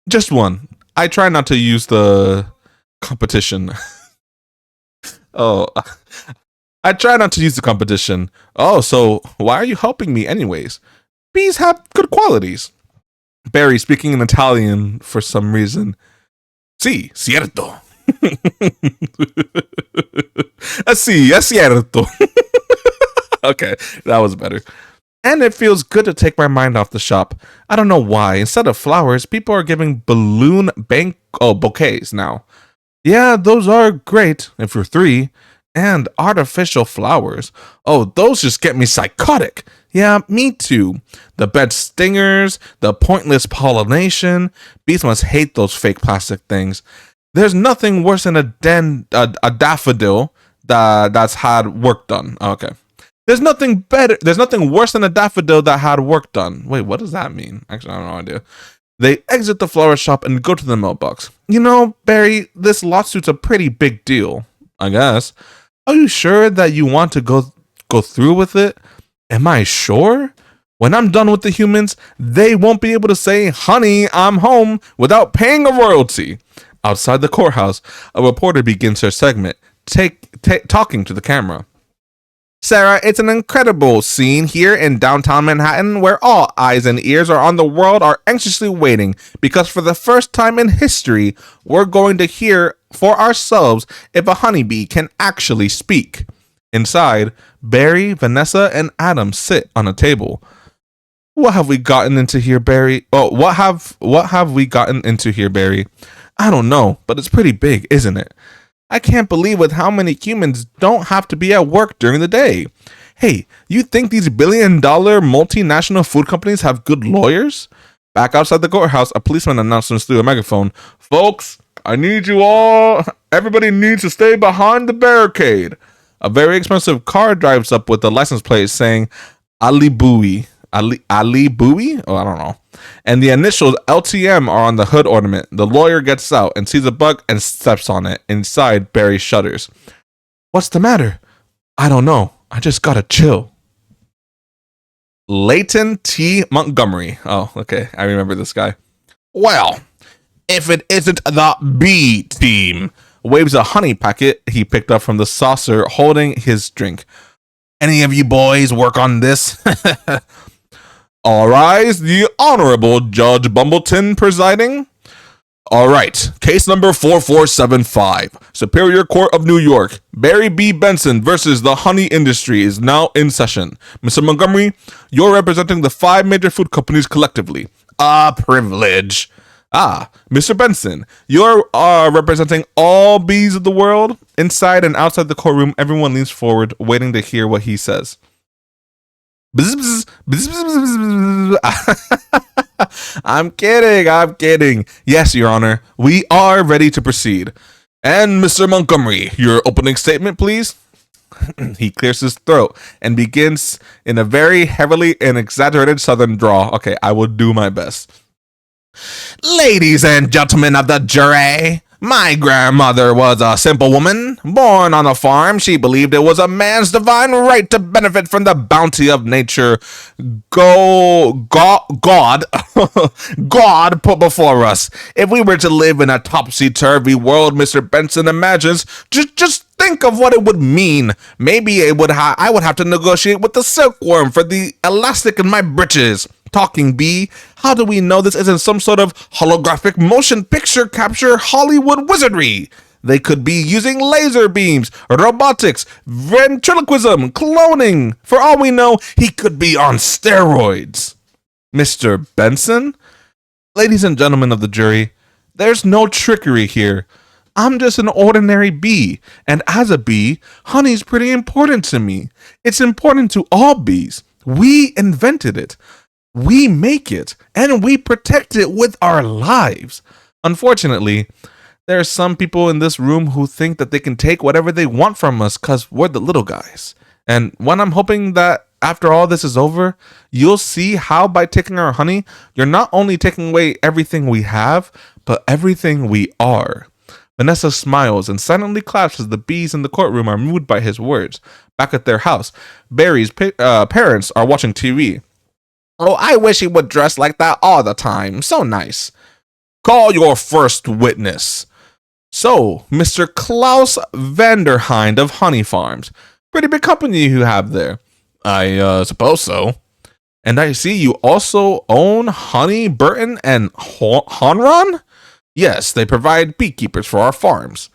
Just one. I try not to use the competition. Oh, I try not to use the competition. Oh, so why are you helping me anyways? Bees have good qualities. Barry speaking in Italian for some reason. Sì, cierto. Sì, è cierto. Okay, that was better. And it feels good to take my mind off the shop. I don't know why. Instead of flowers, people are giving bouquets now. Yeah, those are great if you're 3. And artificial flowers. Oh, those just get me psychotic. Yeah, me too. The bed stingers, the pointless pollination. Bees must hate those fake plastic things. There's nothing worse than a daffodil that's had work done. Okay. There's nothing better. There's nothing worse than a daffodil that had work done. Wait, what does that mean? Actually, I have no idea. They exit the flower shop and go to the mailbox. You know, Barry, this lawsuit's a pretty big deal, I guess. Are you sure that you want to go through with it? Am I sure? When I'm done with the humans, they won't be able to say, honey, I'm home, without paying a royalty. Outside the courthouse, a reporter begins her segment, talking to the camera. Sarah, it's an incredible scene here in downtown Manhattan where all eyes and ears on the world are anxiously waiting because for the first time in history, we're going to hear for ourselves if a honeybee can actually speak. Inside, Barry, Vanessa, and Adam sit on a table. What have we gotten into here, Barry? Oh, what have we gotten into here, Barry? I don't know, but it's pretty big, isn't it? I can't believe with how many humans don't have to be at work during the day. Hey, you think these billion-dollar multinational food companies have good lawyers? Back outside the courthouse, a policeman announces through a megaphone, Folks, I need you all. Everybody needs to stay behind the barricade. A very expensive car drives up with the license plate saying Ali Bowie. Ali Bowie? Oh, I don't know. And the initials LTM are on the hood ornament. The lawyer gets out and sees a bug and steps on it. Inside, Barry shudders. What's the matter? I don't know. I just gotta chill. Leighton T. Montgomery. Oh, okay. I remember this guy. Well, if it isn't the B team. Waves a honey packet he picked up from the saucer holding his drink. Any of you boys work on this? All rise, the Honorable Judge Bumbleton presiding. All right, case number 4475, Superior Court of New York, Barry B. Benson versus the honey industry is now in session. Mr. Montgomery, you're representing the 5 major food companies collectively. A privilege. Mr. Benson, you're representing all bees of the world. Inside and outside the courtroom, everyone leans forward, waiting to hear what he says. I'm kidding. Yes, Your Honor, we are ready to proceed. And Mr. Montgomery, your opening statement, please. He clears his throat and begins in a very heavily and exaggerated southern drawl. Okay, I will do my best. Ladies and gentlemen of the jury, my grandmother was a simple woman. Born on a farm, she believed it was a man's divine right to benefit from the bounty of nature God put before us. If we were to live in a topsy-turvy world, Mr. Benson imagines, just think of what it would mean. Maybe I would have to negotiate with the silkworm for the elastic in my breeches. Talking bee, how do we know this isn't some sort of holographic motion picture capture Hollywood wizardry? They could be using laser beams, robotics, ventriloquism, cloning. For all we know, he could be on steroids. Mr. Benson? Ladies and gentlemen of the jury, there's no trickery here. I'm just an ordinary bee, and as a bee, honey's pretty important to me. It's important to all bees. We invented it. We make it, and we protect it with our lives. Unfortunately, there are some people in this room who think that they can take whatever they want from us because we're the little guys. And when I'm hoping that after all this is over, you'll see how by taking our honey, you're not only taking away everything we have, but everything we are. Vanessa smiles and silently claps as the bees in the courtroom are moved by his words. Back at their house, Barry's parents are watching TV. Oh, I wish he would dress like that all the time. So nice. Call your first witness. So, Mr. Klaus Vanderhind of Honey Farms. Pretty big company you have there. I suppose so. And I see you also own Honey, Burton, and Honron? Yes, they provide beekeepers for our farms.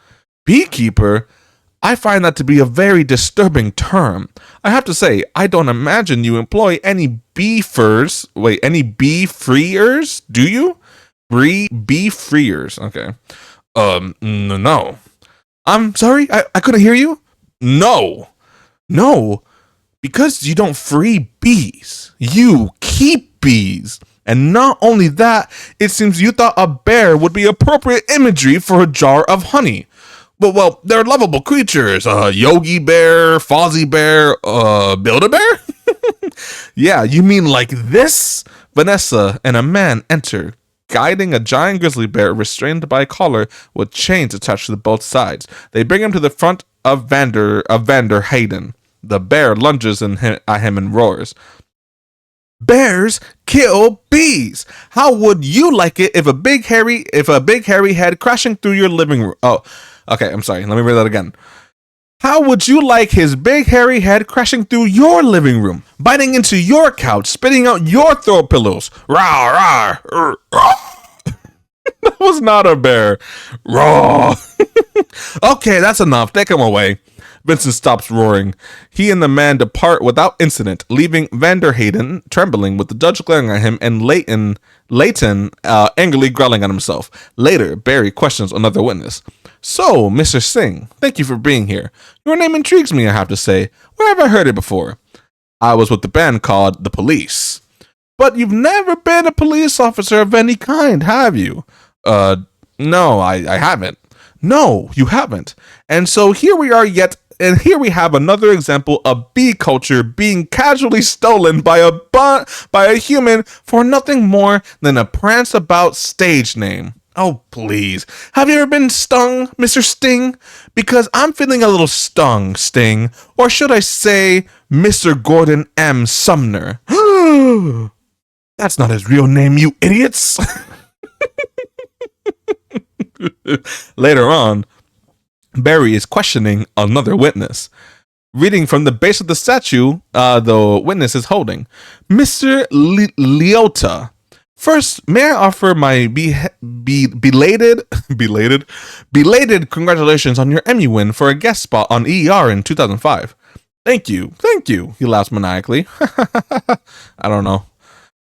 Beekeeper? I find that to be a very disturbing term. I have to say, I don't imagine you employ any beefers. Wait, any bee freers? Do you? Bee freers. Okay. No. I'm sorry, I couldn't hear you? No. No. Because you don't free bees. You keep bees. And not only that, it seems you thought a bear would be appropriate imagery for a jar of honey. But, well, they're lovable creatures. Yogi Bear, Fozzie Bear, Build-A-Bear? Yeah, you mean like this? Vanessa and a man enter, guiding a giant grizzly bear restrained by a collar with chains attached to both sides. They bring him to the front of Vander Hayden. The bear lunges at him and roars. Bears kill bees. How would you like it if a big hairy head crashing through your living room? Oh, okay, I'm sorry. Let me read that again. How would you like his big hairy head crashing through your living room, biting into your couch, spitting out your throw pillows? Rawr, rawr, rawr. That was not a bear. Raw. Okay, that's enough. Take him away. Vincent stops roaring. He and the man depart without incident, leaving Vanderhayden trembling with the judge glaring at him and Leighton angrily growling at himself. Later, Barry questions another witness. So, Mr. Singh, thank you for being here. Your name intrigues me, I have to say. Where have I heard it before? I was with the band called The Police. But you've never been a police officer of any kind, have you? No, I haven't. No, you haven't. And so here we are and here we have another example of bee culture being casually stolen by a human for nothing more than a prance about stage name. Oh, please. Have you ever been stung, Mr. Sting? Because I'm feeling a little stung, Sting. Or should I say, Mr. Gordon M. Sumner? That's not his real name, you idiots. Later on, Barry is questioning another witness. Reading from the base of the statue, the witness is holding. Mr. Leota, first, may I offer my belated congratulations on your Emmy win for a guest spot on ER in 2005. Thank you, he laughs maniacally. I don't know.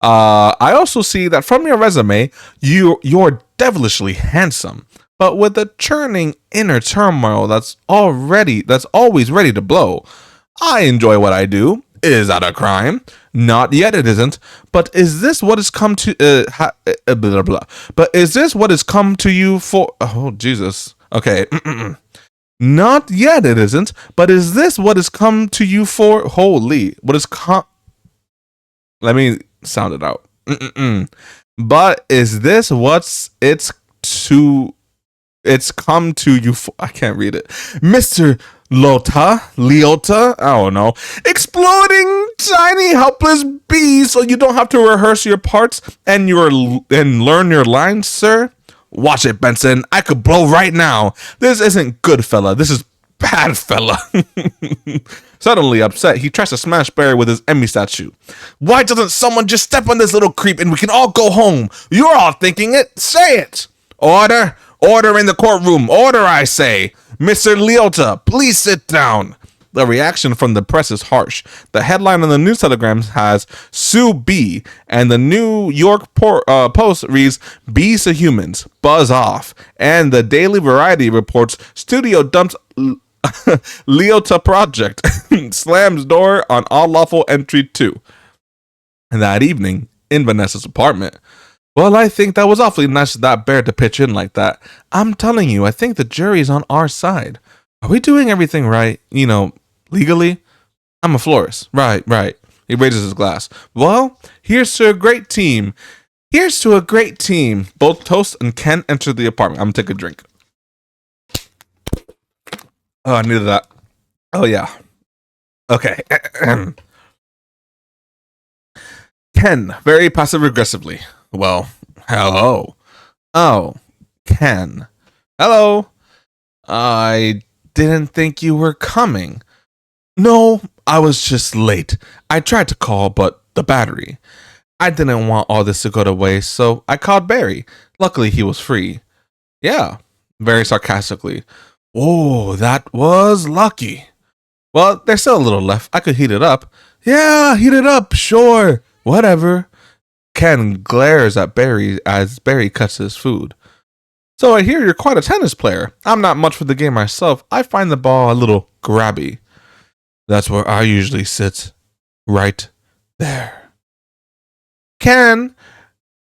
I also see that from your resume, you're devilishly handsome, but with a churning inner turmoil that's always ready to blow. I enjoy what I do. Is that a crime? Not yet, it isn't. But is this what has come to blah, blah. But is this what has come to you for? Oh Jesus. Okay. Not yet, it isn't. But is this what has come to you for? Holy, what has come? Let me sound it out. But is this what's it's come to you for? I can't read it. Mr. Leota, I don't know. Exploding tiny helpless bees so you don't have to rehearse your parts and learn your lines, sir? Watch it, Benson. I could blow right now. This isn't good, fella. This is bad, fella. Suddenly upset, he tries to smash Barry with his Emmy statue. Why doesn't someone just step on this little creep and we can all go home? You're all thinking it. Say it. Order. Order in the courtroom. Order, I say. Mr. Leota, please sit down. The reaction from the press is harsh. The headline on the news telegrams has Sue B, and the New York Post reads Bees to Humans, Buzz Off. And the Daily Variety reports Studio dumps Leota project, slams door on all lawful entry too. And that evening, in Vanessa's apartment, well, I think that was awfully nice of that bear to pitch in like that. I'm telling you, I think the jury's on our side. Are we doing everything right? Legally? I'm a florist. Right. He raises his glass. Well, here's to a great team. Here's to a great team. Both Toast and Ken enter the apartment. I'm gonna take a drink. Oh, I needed that. Oh, yeah. Okay. Ken, very passive-aggressively. Well, hello. Oh, Ken. Hello. I didn't think you were coming. No, I was just late. I tried to call, but the battery. I didn't want all this to go to waste, so I called Barry. Luckily, he was free. Yeah, very sarcastically. Oh, that was lucky. Well, there's still a little left. I could heat it up. Yeah, heat it up, sure. Whatever. Ken glares at Barry as Barry cuts his food. So I hear you're quite a tennis player. I'm not much for the game myself. I find the ball a little grabby. That's where I usually sit. Right there. Ken,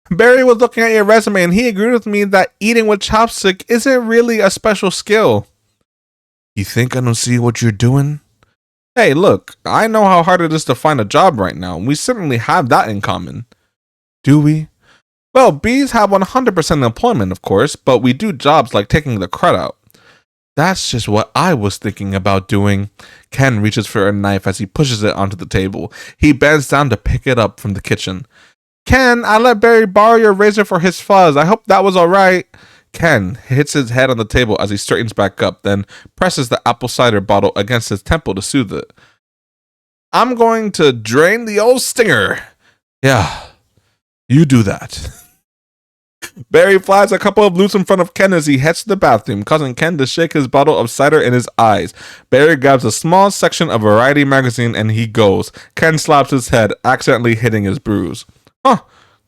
Barry was looking at your resume and he agreed with me that eating with chopstick isn't really a special skill. You think I don't see what you're doing? Hey, look, I know how hard it is to find a job right now. We certainly have that in common. Do we? Well, bees have 100% employment, of course, but we do jobs like taking the crud out. That's just what I was thinking about doing. Ken reaches for a knife as he pushes it onto the table. He bends down to pick it up from the kitchen. Ken, I let Barry borrow your razor for his fuzz. I hope that was alright. Ken hits his head on the table as he straightens back up, then presses the apple cider bottle against his temple to soothe it. I'm going to drain the old stinger. Yeah, you do that. Barry flies a couple of loops in front of Ken as he heads to the bathroom, causing Ken to shake his bottle of cider in his eyes. Barry grabs a small section of Variety magazine and he goes. Ken slaps his head, accidentally hitting his bruise. Huh,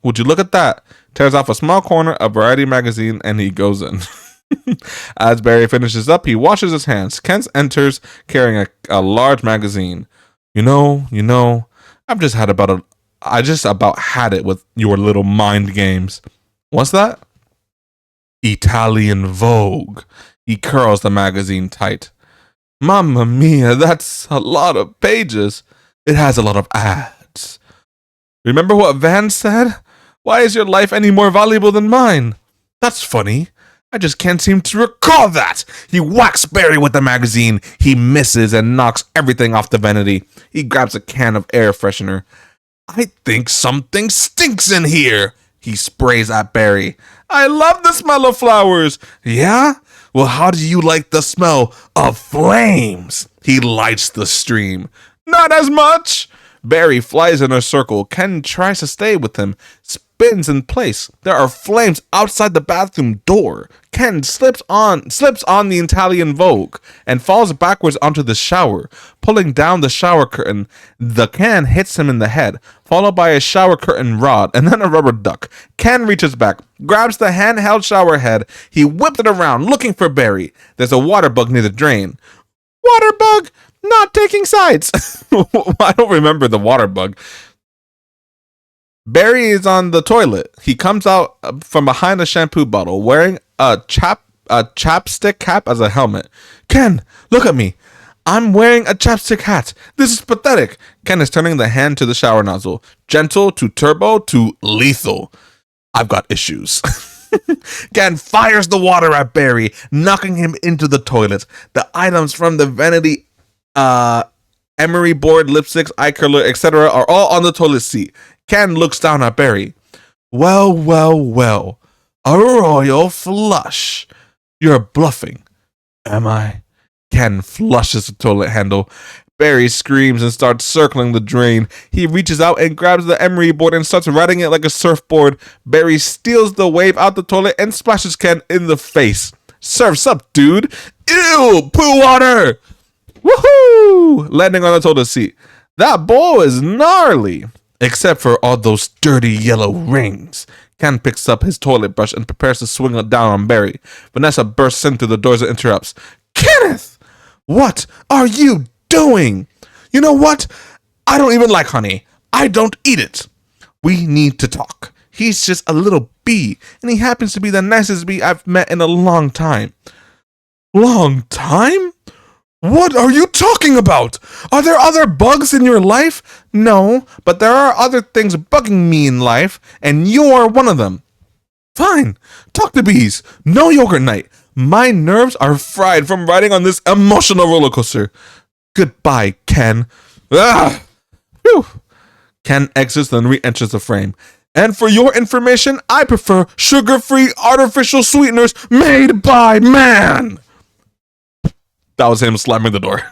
would you look at that? Tears off a small corner of Variety magazine and he goes in. As Barry finishes up, he washes his hands. Ken enters carrying a large magazine. You know, I just about had it with your little mind games. What's that? Italian Vogue. He curls the magazine tight. Mamma mia, that's a lot of pages. It has a lot of ads. Remember what Van said? Why is your life any more valuable than mine? That's funny. I just can't seem to recall that. He whacks Barry with the magazine. He misses and knocks everything off the vanity. He grabs a can of air freshener. I think something stinks in here. He sprays at Barry. I love the smell of flowers. Yeah? Well, how do you like the smell of flames? He lights the stream. Not as much. Barry flies in a circle. Ken tries to stay with him, spins in place. There are flames outside the bathroom door. Ken slips on the Italian Vogue and falls backwards onto the shower, pulling down the shower curtain. The can hits him in the head, followed by a shower curtain rod and then a rubber duck. Ken reaches back, grabs the handheld shower head. He whips it around, looking for Barry. There's a water bug near the drain. Water bug! Not taking sides. I don't remember the water bug. Barry is on the toilet. He comes out from behind a shampoo bottle wearing a chapstick cap as a helmet. Ken, look at me. I'm wearing a chapstick hat. This is pathetic. Ken is turning the hand to the shower nozzle. Gentle to turbo to lethal. I've got issues. Ken fires the water at Barry, knocking him into the toilet. The items from the vanity emery board, lipsticks, eye curler, etc. are all on the toilet seat. Ken looks down at Barry. Well. A royal flush. You're bluffing. Am I? Ken flushes the toilet handle. Barry screams and starts circling the drain. He reaches out and grabs the emery board and starts riding it like a surfboard. Barry steals the wave out the toilet and splashes Ken in the face. Surf's up, dude. Ew, poo water. Woohoo! Landing on the toilet seat. That bowl is gnarly. Except for all those dirty yellow rings. Ken picks up his toilet brush and prepares to swing it down on Barry. Vanessa bursts in through the doors and interrupts. Kenneth! What are you doing? You know what? I don't even like honey. I don't eat it. We need to talk. He's just a little bee, and he happens to be the nicest bee I've met in a long time. Long time? What are you talking about? Are there other bugs in your life? No, but there are other things bugging me in life, and you're one of them. Fine, talk to bees. No yogurt night. My nerves are fried from riding on this emotional roller coaster. Goodbye, Ken. Ah! Whew. Ken exits and re-enters the frame. And for your information, I prefer sugar-free artificial sweeteners made by man. That was him slamming the door.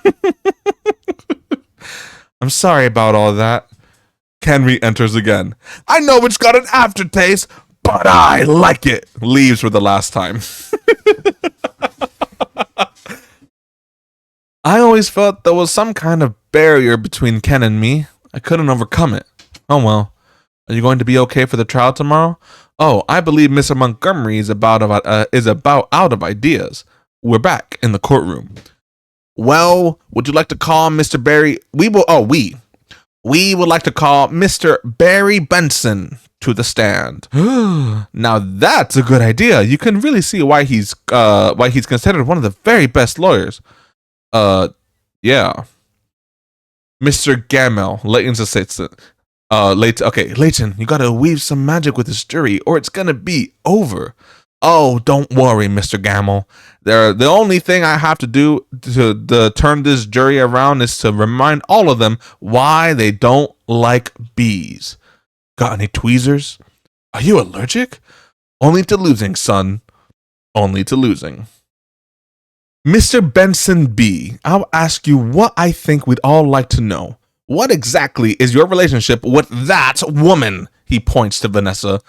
I'm sorry about all that. Ken re-enters again. I know it's got an aftertaste, but I like it. Leaves for the last time. I always felt there was some kind of barrier between Ken and me. I couldn't overcome it. Oh well. Are you going to be okay for the trial tomorrow? Oh, I believe Mr. Montgomery is about out of ideas. We're back in the courtroom. Well, would you like to call Mr. Barry? We would like to call Mr. Barry Benson to the stand. Now that's a good idea. You can really see why he's considered one of the very best lawyers. Yeah. Mr. Gamel, Layton's assistant. Layton, you gotta weave some magic with this jury, or it's gonna be over. Oh, don't worry, Mr. Gamel. The only thing I have to do to turn this jury around is to remind all of them why they don't like bees. Got any tweezers? Are you allergic? Only to losing, son. Only to losing. Mr. Benson B., I'll ask you what I think we'd all like to know. What exactly is your relationship with that woman? He points to Vanessa.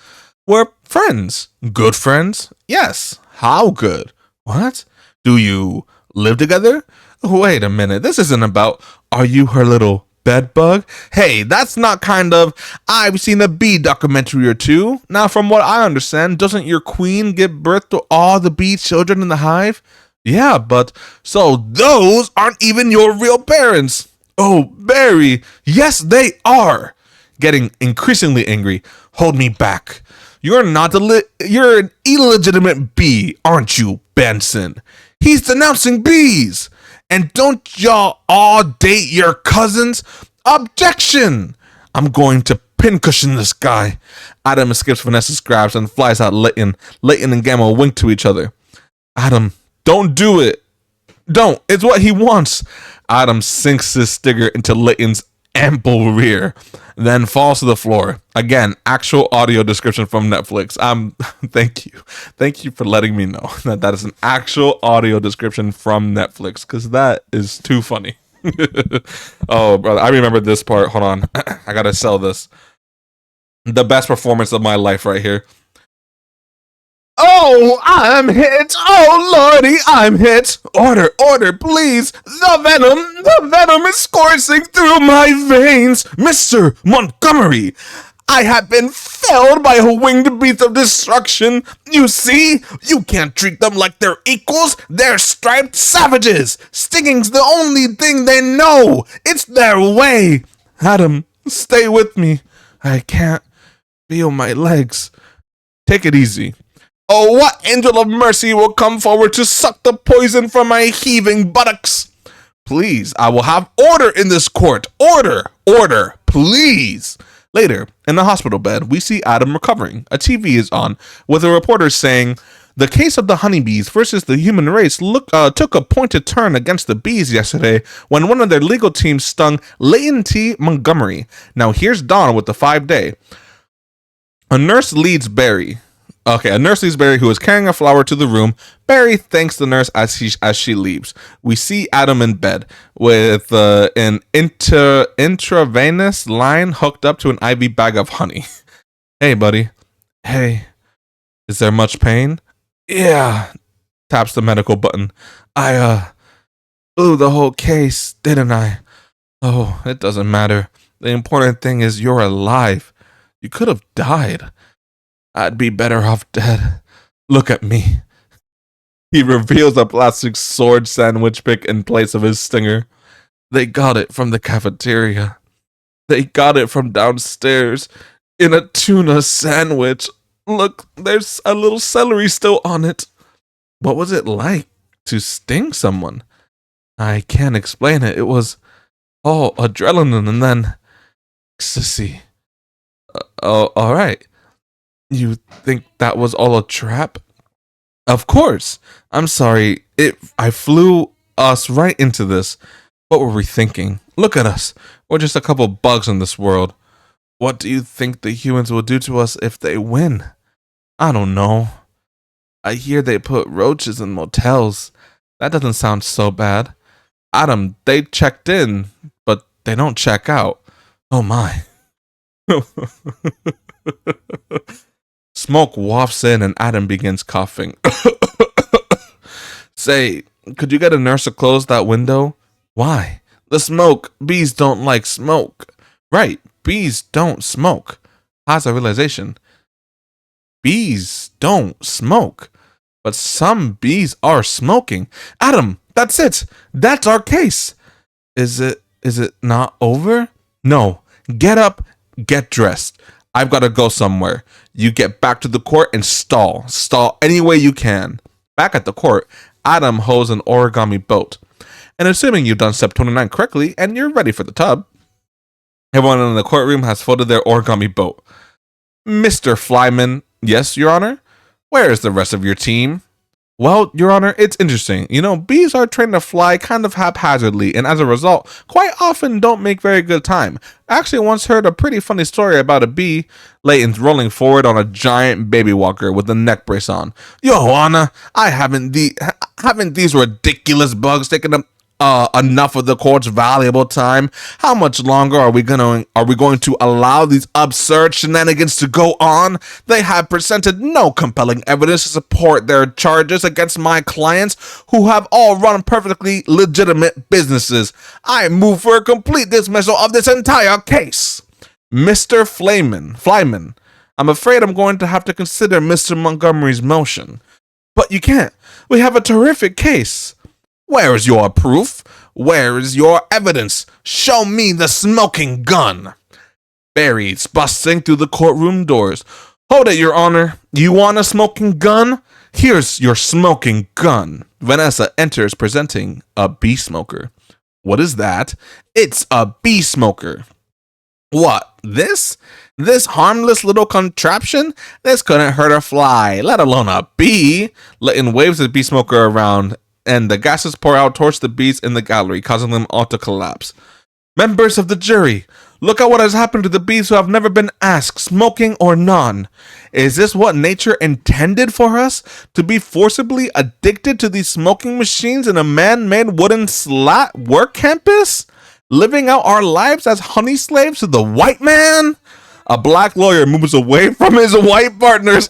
We're friends. Good friends? Yes. How good? What? Do you live together? Wait a minute. This isn't about, are you her little bed bug? Hey, that's not kind of, I've seen a bee documentary or two. Now, from what I understand, doesn't your queen give birth to all the bee children in the hive? Yeah, but so those aren't even your real parents. Oh, Barry, yes, they are. Getting increasingly angry. Hold me back. You're you're an illegitimate bee, aren't you, Benson? He's denouncing bees. And don't y'all all date your cousins? Objection! I'm going to pincushion this guy. Adam escapes Vanessa's grabs and flies out Layton. Layton and Gamma wink to each other. Adam, don't do it. Don't. It's what he wants. Adam sinks his stinger into Layton's ample rear, then falls to the floor. Again, actual audio description from Netflix. Thank you for letting me know that is an actual audio description from Netflix, because that is too funny. Oh, brother, I remember this part. Hold on. I gotta sell this. The best performance of my life right here. Oh, I'm hit. Oh, Lordy, I'm hit. Order, please. The venom is coursing through my veins. Mr. Montgomery, I have been felled by a winged beast of destruction. You see, you can't treat them like they're equals. They're striped savages. Stinging's the only thing they know. It's their way. Adam, stay with me. I can't feel my legs. Take it easy. Oh, what angel of mercy will come forward to suck the poison from my heaving buttocks? Please, I will have order in this court. Order, please. Later, in the hospital bed, we see Adam recovering. A TV is on, with a reporter saying, the case of the honeybees versus the human race took a pointed turn against the bees yesterday when one of their legal teams stung Layton T. Montgomery. Now here's Dawn with the 5-day. A nurse leads Barry, who is carrying a flower to the room. Barry thanks the nurse as she leaves. We see Adam in bed with an intravenous line hooked up to an IV bag of honey. Hey, buddy. Hey. Is there much pain? Yeah. Taps the medical button. I blew the whole case, didn't I? Oh, it doesn't matter. The important thing is you're alive. You could have died. I'd be better off dead. Look at me. He reveals a plastic sword sandwich pick in place of his stinger. They got it from the cafeteria. They got it from downstairs in a tuna sandwich. Look, there's a little celery still on it. What was it like to sting someone? I can't explain it. It was all adrenaline and then ecstasy. All right. You think that was all a trap? Of course. I'm sorry. I flew us right into this. What were we thinking? Look at us. We're just a couple bugs in this world. What do you think the humans will do to us if they win? I don't know. I hear they put roaches in motels. That doesn't sound so bad. Adam, they checked in, but they don't check out. Oh my. Smoke wafts in and Adam begins coughing. Say, could you get a nurse to close that window? Why? The smoke. Bees don't like smoke. Right. Bees don't smoke. How's a realization? Bees don't smoke. But some bees are smoking. Adam, that's it. That's our case. Is it not over? No. Get up, get dressed. I've got to go somewhere. You get back to the court and stall. Stall any way you can. Back at the court, Adam holds an origami boat. And assuming you've done step 29 correctly and you're ready for the tub, everyone in the courtroom has folded their origami boat. Mr. Flyman, yes, Your Honor? Where is the rest of your team? Well, Your Honor, it's interesting. You know, bees are trained to fly kind of haphazardly, and as a result, quite often don't make very good time. I actually once heard a pretty funny story about a bee. Layton's rolling forward on a giant baby walker with a neck brace on. Your Honor, haven't these ridiculous bugs taken up enough of the court's valuable time? How much longer are we going to allow these absurd shenanigans to go on? They have presented no compelling evidence to support their charges against my clients, who have all run perfectly legitimate businesses. I move for a complete dismissal of this entire case. Mr. Flyman, I'm afraid I'm going to have to consider Mr. Montgomery's motion. But you can't. We have a terrific case. Where is your proof? Where is your evidence? Show me the smoking gun. Barry's busting through the courtroom doors. Hold it, Your Honor. You want a smoking gun? Here's your smoking gun. Vanessa enters presenting a bee smoker. What is that? It's a bee smoker. What? This harmless little contraption? This couldn't hurt a fly, let alone a bee. Layton waves the bee smoker around, and the gases pour out towards the bees in the gallery, causing them all to collapse. Members of the jury, look at what has happened to the bees who have never been asked, smoking or none. Is this what nature intended for us? To be forcibly addicted to these smoking machines in a man-made wooden slat work campus? Living out our lives as honey slaves to the white man? A black lawyer moves away from his white partners.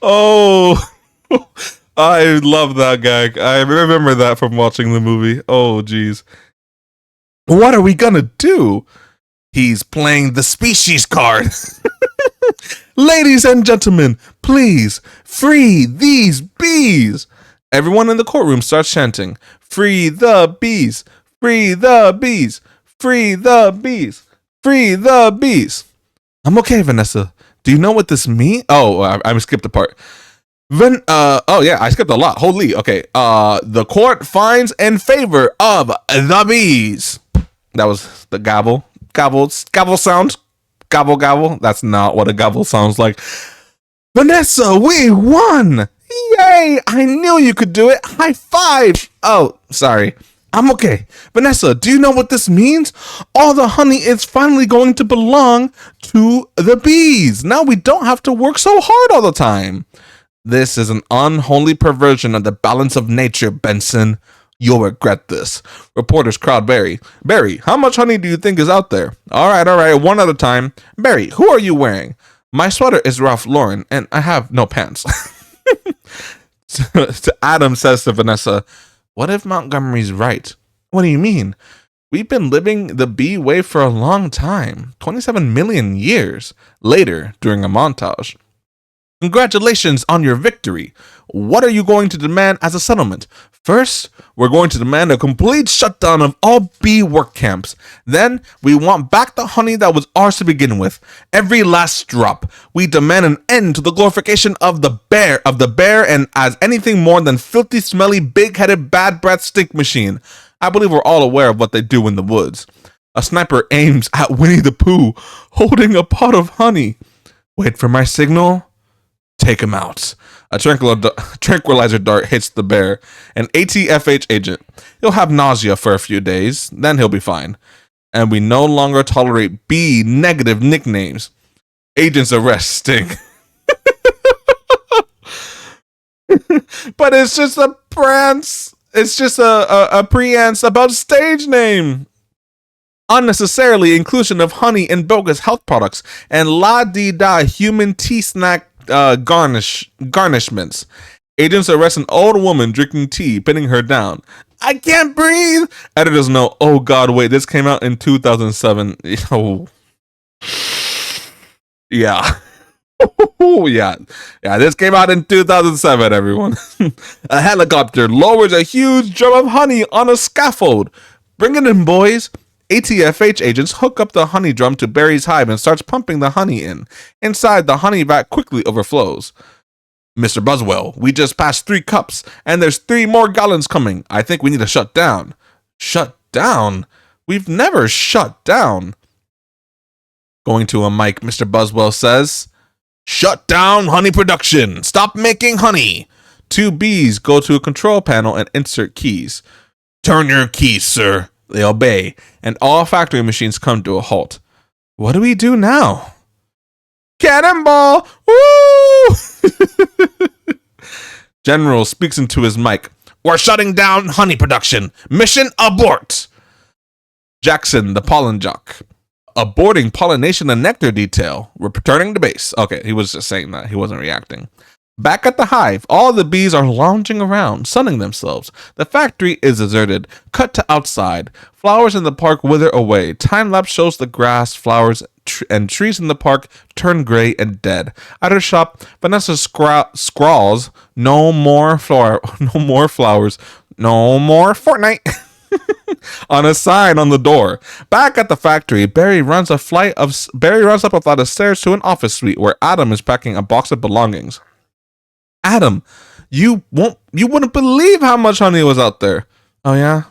Oh, I love that gag. I remember that from watching the movie. Oh, geez. What are we gonna do? He's playing the species card. Ladies and gentlemen, please free these bees. Everyone in the courtroom starts chanting, free the bees, free the bees, free the bees, free the bees. I'm okay, Vanessa. Do you know what this means? Oh, I skipped a part. Oh yeah, I skipped a lot. Holy, okay. The court finds in favor of the bees. That was the gavel sound. Gobble. That's not what a gavel sounds like. Vanessa, we won! Yay! I knew you could do it. High five! Oh, sorry. I'm okay. Vanessa, do you know what this means? All the honey is finally going to belong to the bees. Now we don't have to work so hard all the time. This is an unholy perversion of the balance of nature, Benson. You'll regret this. Reporters crowd Barry. Barry, how much honey do you think is out there? All right, one at a time. Barry, who are you wearing? My sweater is Ralph Lauren, and I have no pants. Adam says to Vanessa, what if Montgomery's right? What do you mean? We've been living the bee way for a long time, 27 million years. Later, during a montage. Congratulations on your victory. What are you going to demand as a settlement? First, we're going to demand a complete shutdown of all bee work camps. Then, we want back the honey that was ours to begin with. Every last drop. We demand an end to the glorification of the bear and as anything more than filthy, smelly, big-headed, bad breath stink machine. I believe we're all aware of what they do in the woods. A sniper aims at Winnie the Pooh, holding a pot of honey. Wait for my signal. Take him out. A tranquilizer dart hits the bear. An ATFH agent. He'll have nausea for a few days, then he'll be fine. And we no longer tolerate B negative nicknames. Agents arrest Sting. But it's just a prance. It's just a preance about stage name. Unnecessarily inclusion of honey in bogus health products and la-di-da human tea snack garnishments. Agents arrest an old woman drinking tea, pinning her down. I can't breathe. Editors know. Oh God, wait. This came out in 2007. Oh, yeah. Yeah. This came out in 2007. Everyone. A helicopter lowers a huge drum of honey on a scaffold. Bring it in, boys. ATFH agents hook up the honey drum to Barry's hive and starts pumping the honey in. Inside, the honey vat quickly overflows. Mr. Buswell, we just passed 3 cups, and there's 3 more gallons coming. I think we need to shut down. Shut down? We've never shut down. Going to a mic, Mr. Buswell says, shut down honey production. Stop making honey. 2 bees go to a control panel and insert keys. Turn your keys, sir. They obey, and all factory machines come to a halt. What do we do now? Cannonball! Woo! General speaks into his mic. We're shutting down honey production. Mission abort. Jackson, the pollen jock. Aborting pollination and nectar detail. We're returning to base. Okay, he was just saying that. He wasn't reacting. Back at the hive, all the bees are lounging around, sunning themselves. The factory is deserted. Cut to outside. Flowers in the park wither away. Time-lapse shows the grass, flowers, and trees in the park turn gray and dead. At her shop, Vanessa scrawls, no more flowers, no more Fortnite. On a sign on the door. Back at the factory, Barry runs up a flight of stairs to an office suite where Adam is packing a box of belongings. Adam, you wouldn't believe how much honey was out there. Oh yeah?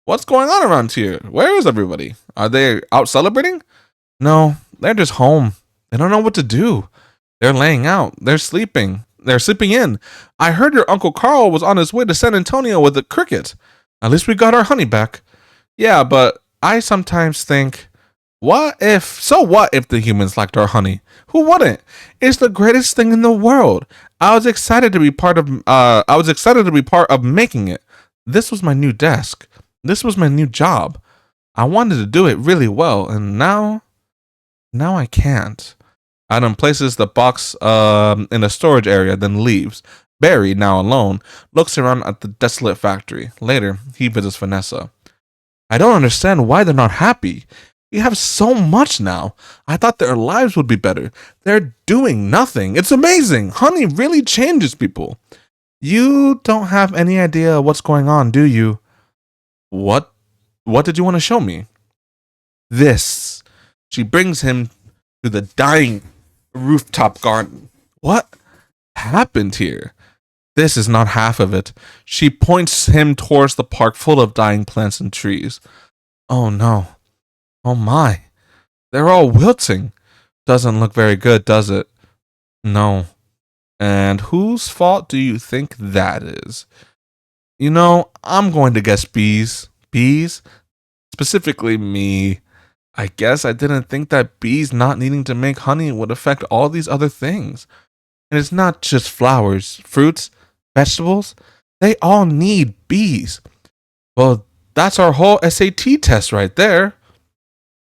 What's going on around here? Where is everybody? Are they out celebrating? No, they're just home. They don't know what to do. They're laying out. They're sleeping. They're sleeping in. I heard your Uncle Carl was on his way to San Antonio with a cricket. At least we got our honey back. Yeah, but I sometimes think, what if the humans liked our honey? Who wouldn't? It's the greatest thing in the world. I was excited to be part of making it. This was my new desk. This was my new job. I wanted to do it really well, and now I can't. Adam places the box in a storage area, then leaves. Barry, now alone, looks around at the desolate factory. Later, he visits Vanessa. I don't understand why they're not happy. We have so much now. I thought their lives would be better. They're doing nothing. It's amazing. Honey really changes people. You don't have any idea what's going on, do you? What did you want to show me? This. She brings him to the dying rooftop garden. What happened here? This is not half of it. She points him towards the park full of dying plants and trees. Oh no. Oh my. They're all wilting. Doesn't look very good, does it? No. And whose fault do you think that is? You know, I'm going to guess bees. Bees? Specifically me. I guess I didn't think that bees not needing to make honey would affect all these other things. And it's not just flowers, fruits, vegetables. They all need bees. Well, that's our whole SAT test right there.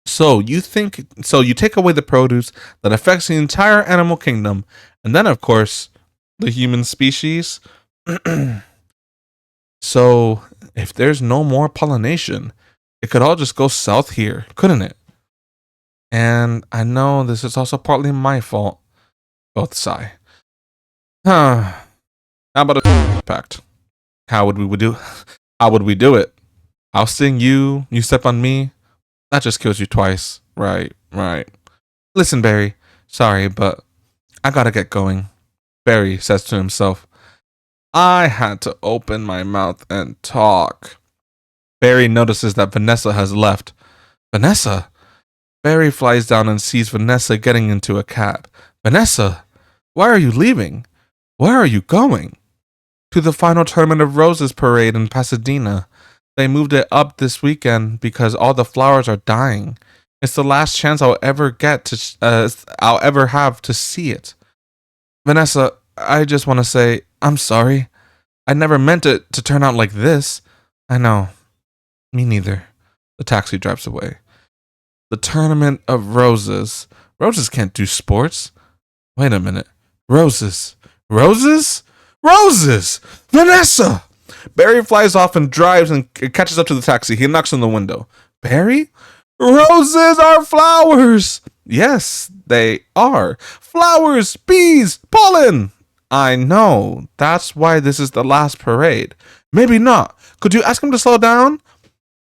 So you take away the produce that affects the entire animal kingdom, and then of course the human species. So if there's no more pollination, it could all just go south here, couldn't it? And I know this is also partly my fault. Both sigh. How about a pact? How would we do it? I'll sting you, you step on me. That just kills you twice. Right. Listen, Barry. Sorry, but I gotta get going. Barry says to himself, I had to open my mouth and talk. Barry notices that Vanessa has left. Vanessa? Barry flies down and sees Vanessa getting into a cab. Vanessa, why are you leaving? Where are you going? To the final Tournament of Roses parade in Pasadena. They moved it up this weekend because all the flowers are dying. It's the last chance I'll ever have to see it. Vanessa, I just want to say, I'm sorry. I never meant it to turn out like this. I know. Me neither. The taxi drives away. The Tournament of Roses. Roses can't do sports. Wait a minute. Roses. Roses? Roses! Vanessa! Barry flies off and drives and catches up to the taxi. He knocks on the window. Barry? Roses are flowers! Yes, they are. Flowers, bees, pollen! I know. That's why this is the last parade. Maybe not. Could you ask him to slow down?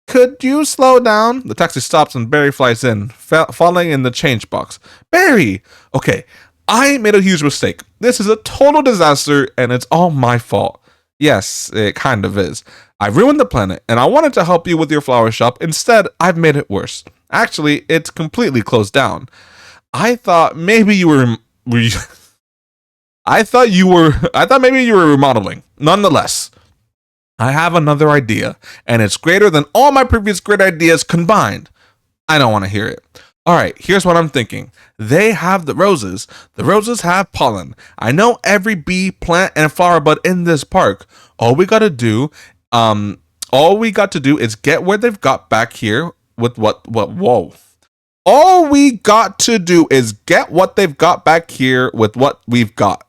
Could you slow down? The taxi stops and Barry flies in, falling in the change box. Barry! Okay, I made a huge mistake. This is a total disaster and it's all my fault. Yes, it kind of is. I ruined the planet and I wanted to help you with your flower shop. Instead, I've made it worse. Actually, it's completely closed down. I thought maybe you were I thought maybe you were remodeling. Nonetheless, I have another idea, and it's greater than all my previous great ideas combined. I don't want to hear it. All right, here's what I'm thinking. They have the roses. The roses have pollen. I know every bee, plant, and flower bud in this park. All we got to do is get where they've got back here with whoa. All we got to do is get what they've got back here with what we've got.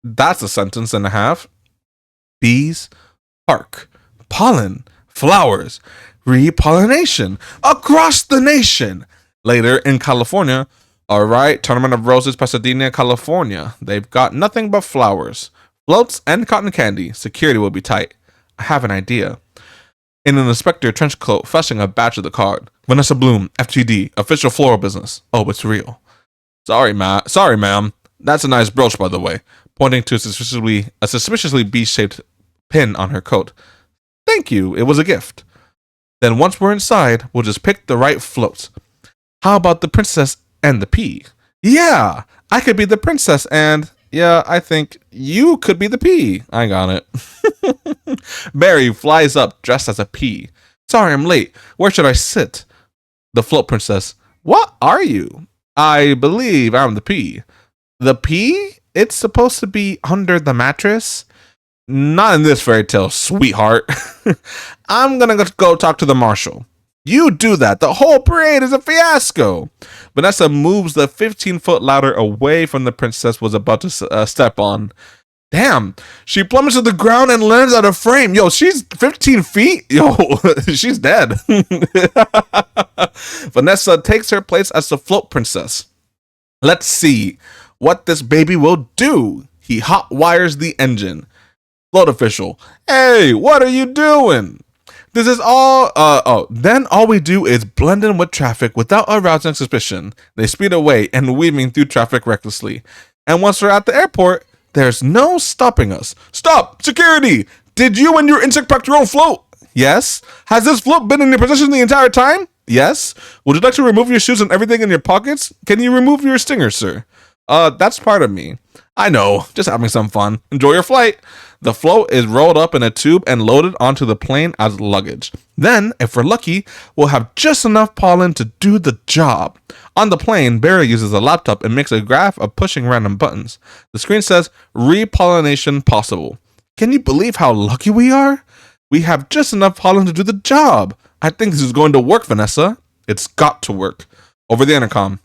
That's a sentence and a half. Bees, park, pollen, flowers, repollination across the nation. Later in California, all right, Tournament of Roses, Pasadena, California. They've got nothing but flowers, floats, and cotton candy. Security will be tight. I have an idea. In an inspector trench coat, flashing a badge of the card. Vanessa Bloom, FTD, official floral business. Oh, it's real. Sorry, ma'am. That's a nice brooch, by the way. Pointing to a suspiciously bee-shaped pin on her coat. Thank you, it was a gift. Then once we're inside, we'll just pick the right floats. How about the princess and the pea? Yeah, I could be the princess and, yeah, I think you could be the pea. I got it. Barry flies up dressed as a pea. Sorry, I'm late. Where should I sit? The float princess. What are you? I believe I'm the pea. The pea? It's supposed to be under the mattress? Not in this fairy tale, sweetheart. I'm gonna go talk to the marshal. You do that. The whole parade is a fiasco. Vanessa moves the 15-foot ladder away from the princess was about to step on. Damn, she plummets to the ground and lands out of frame. Yo, she's 15 feet? Yo, she's dead. Vanessa takes her place as the float princess. Let's see what this baby will do. He hot wires the engine. Float official. Hey, what are you doing? This is all, then all we do is blend in with traffic without arousing suspicion. They speed away and weaving through traffic recklessly. And once we're at the airport, there's no stopping us. Stop! Security! Did you and your insect pack your own float? Yes. Has this float been in your possession the entire time? Yes. Would you like to remove your shoes and everything in your pockets? Can you remove your stinger, sir? That's part of me. I know, just having some fun. Enjoy your flight. The float is rolled up in a tube and loaded onto the plane as luggage. Then, if we're lucky, we'll have just enough pollen to do the job. On the plane, Barry uses a laptop and makes a graph of pushing random buttons. The screen says, repollination possible. Can you believe how lucky we are? We have just enough pollen to do the job. I think this is going to work, Vanessa. It's got to work. Over the intercom.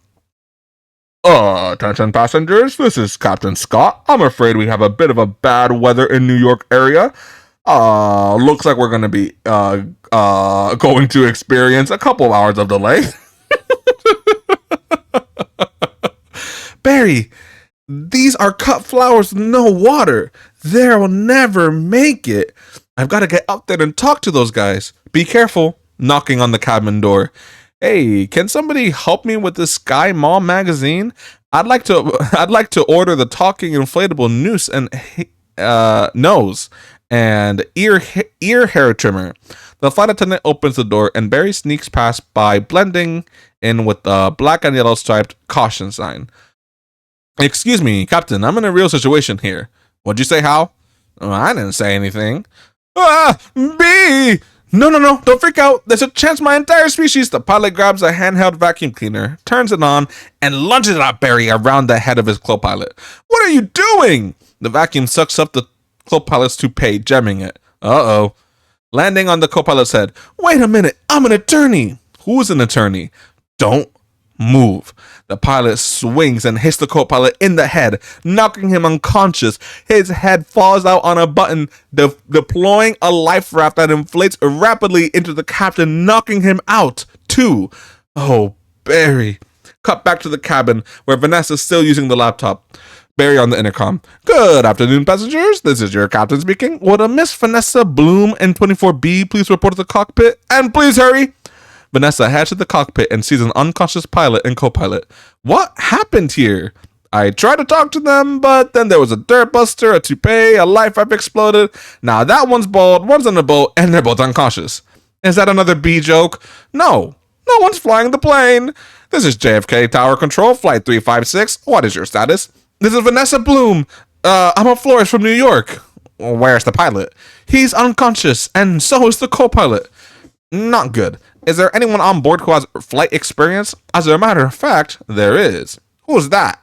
Attention passengers, this is Captain Scott. I'm afraid we have a bit of a bad weather in New York area. Looks like we're going to be going to experience a couple hours of delay. Barry, these are cut flowers with no water. They'll never make it. I've got to get up there and talk to those guys. Be careful. Knocking on the cabin door. Hey, can somebody help me with this Sky Mall magazine? I'd like to order the talking inflatable noose and nose and ear hair trimmer. The flight attendant opens the door and Barry sneaks past by blending in with the black and yellow striped caution sign. Excuse me, Captain, I'm in a real situation here. What'd you say, Hal? Oh, I didn't say anything. Bee! No, don't freak out. There's a chance my entire species. The pilot grabs a handheld vacuum cleaner, turns it on, and lunges it at Barry around the head of his co-pilot. What are you doing? The vacuum sucks up the co-pilot's toupee, jamming it. Uh-oh. Landing on the co-pilot's head. Wait a minute, I'm an attorney. Who's an attorney? Don't move. The pilot swings and hits the co-pilot in the head, knocking him unconscious. His head falls out on a button, deploying a life raft that inflates rapidly into the captain, knocking him out too. Oh, Barry. Cut back to the cabin, where Vanessa's still using the laptop. Barry on the intercom. Good afternoon, passengers. This is your captain speaking. Would a Miss Vanessa Bloom N24B please report to the cockpit? And please hurry. Vanessa heads to the cockpit and sees an unconscious pilot and co-pilot. What happened here? I tried to talk to them, but then there was a dirt buster, a toupee, a life raft exploded. Now that one's bald, one's on the boat, and they're both unconscious. Is that another B joke? No. No one's flying the plane. This is JFK Tower Control, Flight 356. What is your status? This is Vanessa Bloom. I'm a florist from New York. Where's the pilot? He's unconscious, and so is the co-pilot. Not good. Is there anyone on board who has flight experience? As a matter of fact, there is. Who's that?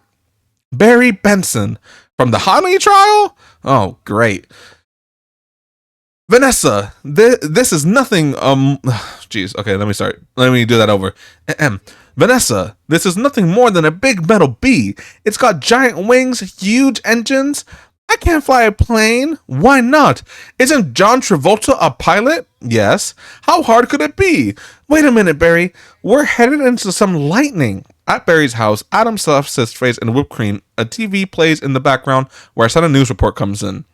Barry Benson. From the Honey trial? Oh, great. Vanessa, this is nothing, jeez, okay, let me start. Let me do that over. Vanessa, this is nothing more than a big metal bee. It's got giant wings, huge engines. I can't fly a plane. Why not? Isn't John Travolta a pilot? Yes. How hard could it be? Wait a minute, Barry. We're headed into some lightning. At Barry's house, Adam stuffs his face in whipped cream. A TV plays in the background where a sudden news report comes in.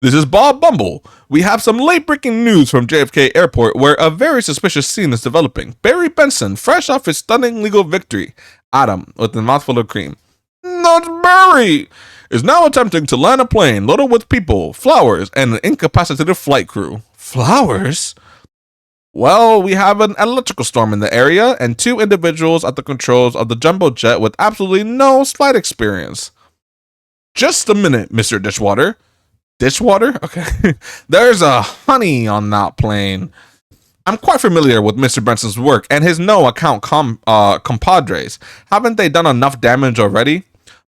This is Bob Bumble. We have some late-breaking news from JFK Airport where a very suspicious scene is developing. Barry Benson, fresh off his stunning legal victory. Adam, with a mouthful of cream. Not Barry! Is now attempting to land a plane loaded with people, flowers, and an incapacitated flight crew. Flowers? Well, we have an electrical storm in the area and 2 individuals at the controls of the jumbo jet with absolutely no flight experience. Just a minute, Mr. Dishwater. Dishwater? Okay. There's a honey on that plane. I'm quite familiar with Mr. Benson's work and his no-account compadres. Haven't they done enough damage already?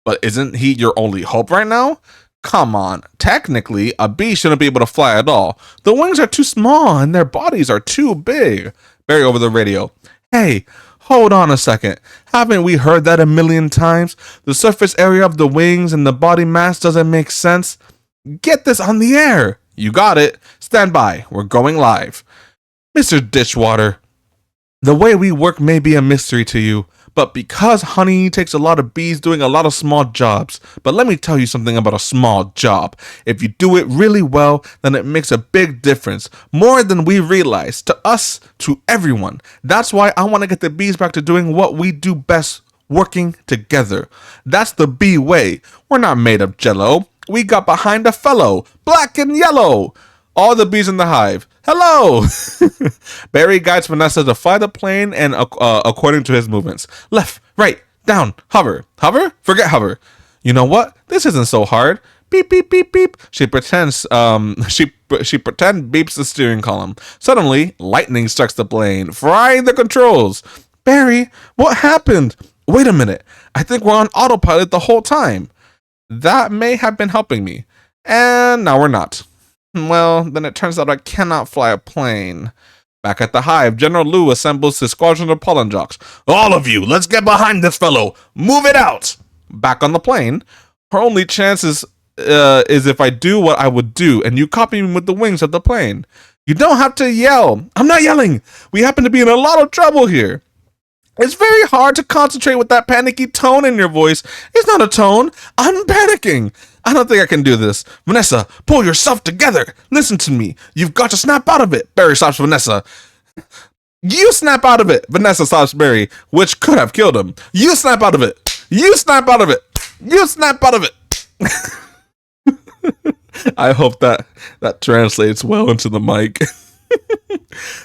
But isn't he your only hope right now? Come on. Technically, a bee shouldn't be able to fly at all. The wings are too small and their bodies are too big. Barry over the radio. Hey, hold on a second. Haven't we heard that a million times? The surface area of the wings and the body mass doesn't make sense. Get this on the air. You got it. Stand by. We're going live. Mr. Dishwater, the way we work may be a mystery to you, but because honey takes a lot of bees doing a lot of small jobs. But let me tell you something about a small job. If you do it really well, then it makes a big difference. More than we realize. To us, to everyone. That's why I want to get the bees back to doing what we do best, working together. That's the bee way. We're not made of jello. We got behind a fellow, black and yellow. All the bees in the hive. Hello! Barry guides Vanessa to fly the plane and according to his movements. Left, right, down, hover. Hover? Forget hover. You know what? This isn't so hard. Beep, beep, beep, beep. She pretends, she beeps the steering column. Suddenly, lightning strikes the plane, frying the controls. Barry, what happened? Wait a minute. I think we're on autopilot the whole time. That may have been helping me. And now we're not. Well, then it turns out I cannot fly a plane. Back at the hive, General Lou assembles his squadron of pollen jocks. All of you, let's get behind this fellow. Move it out. Back on the plane, her only chance is if I do what I would do and you copy me with the wings of the plane. You don't have to yell. I'm not yelling. We happen to be in a lot of trouble here. It's very hard to concentrate with that panicky tone in your voice. It's not a tone. I'm panicking. I don't think I can do this. Vanessa, pull yourself together. Listen to me. You've got to snap out of it. Barry stops Vanessa. You snap out of it. Vanessa stops Barry, which could have killed him. You snap out of it. You snap out of it. You snap out of it. I hope that translates well into the mic.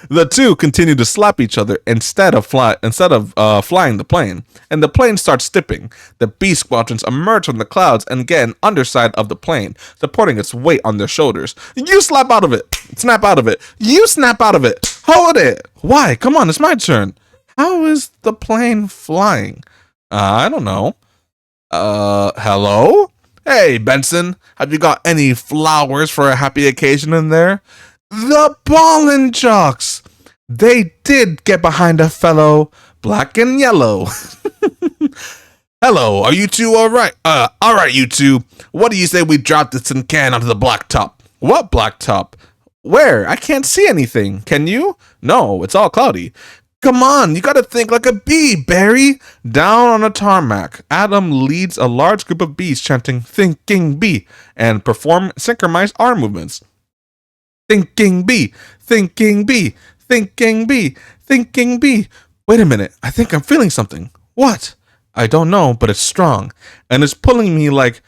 The two continue to slap each other instead of flying the plane, and the plane starts tipping. The bee squadrons emerge from the clouds and get an underside of the plane, supporting its weight on their shoulders. You slap out of it. Snap out of it. You snap out of it. Hold it. Why? Come on, it's my turn. How is the plane flying? I don't know. Hello? Hey, Benson, have you got any flowers for a happy occasion in there? The pollen jocks! They did get behind a fellow, black and yellow. Hello, are you two alright? Alright, you two. What do you say we drop this tin can onto the blacktop? What blacktop? Where? I can't see anything. Can you? No, it's all cloudy. Come on, you gotta think like a bee, Barry. Down on a tarmac, Adam leads a large group of bees chanting "Thinking Bee" and perform synchronized arm movements. Thinking bee, thinking bee, thinking bee, thinking bee. Wait a minute, I think I'm feeling something. What? I don't know, but it's strong, and it's pulling me like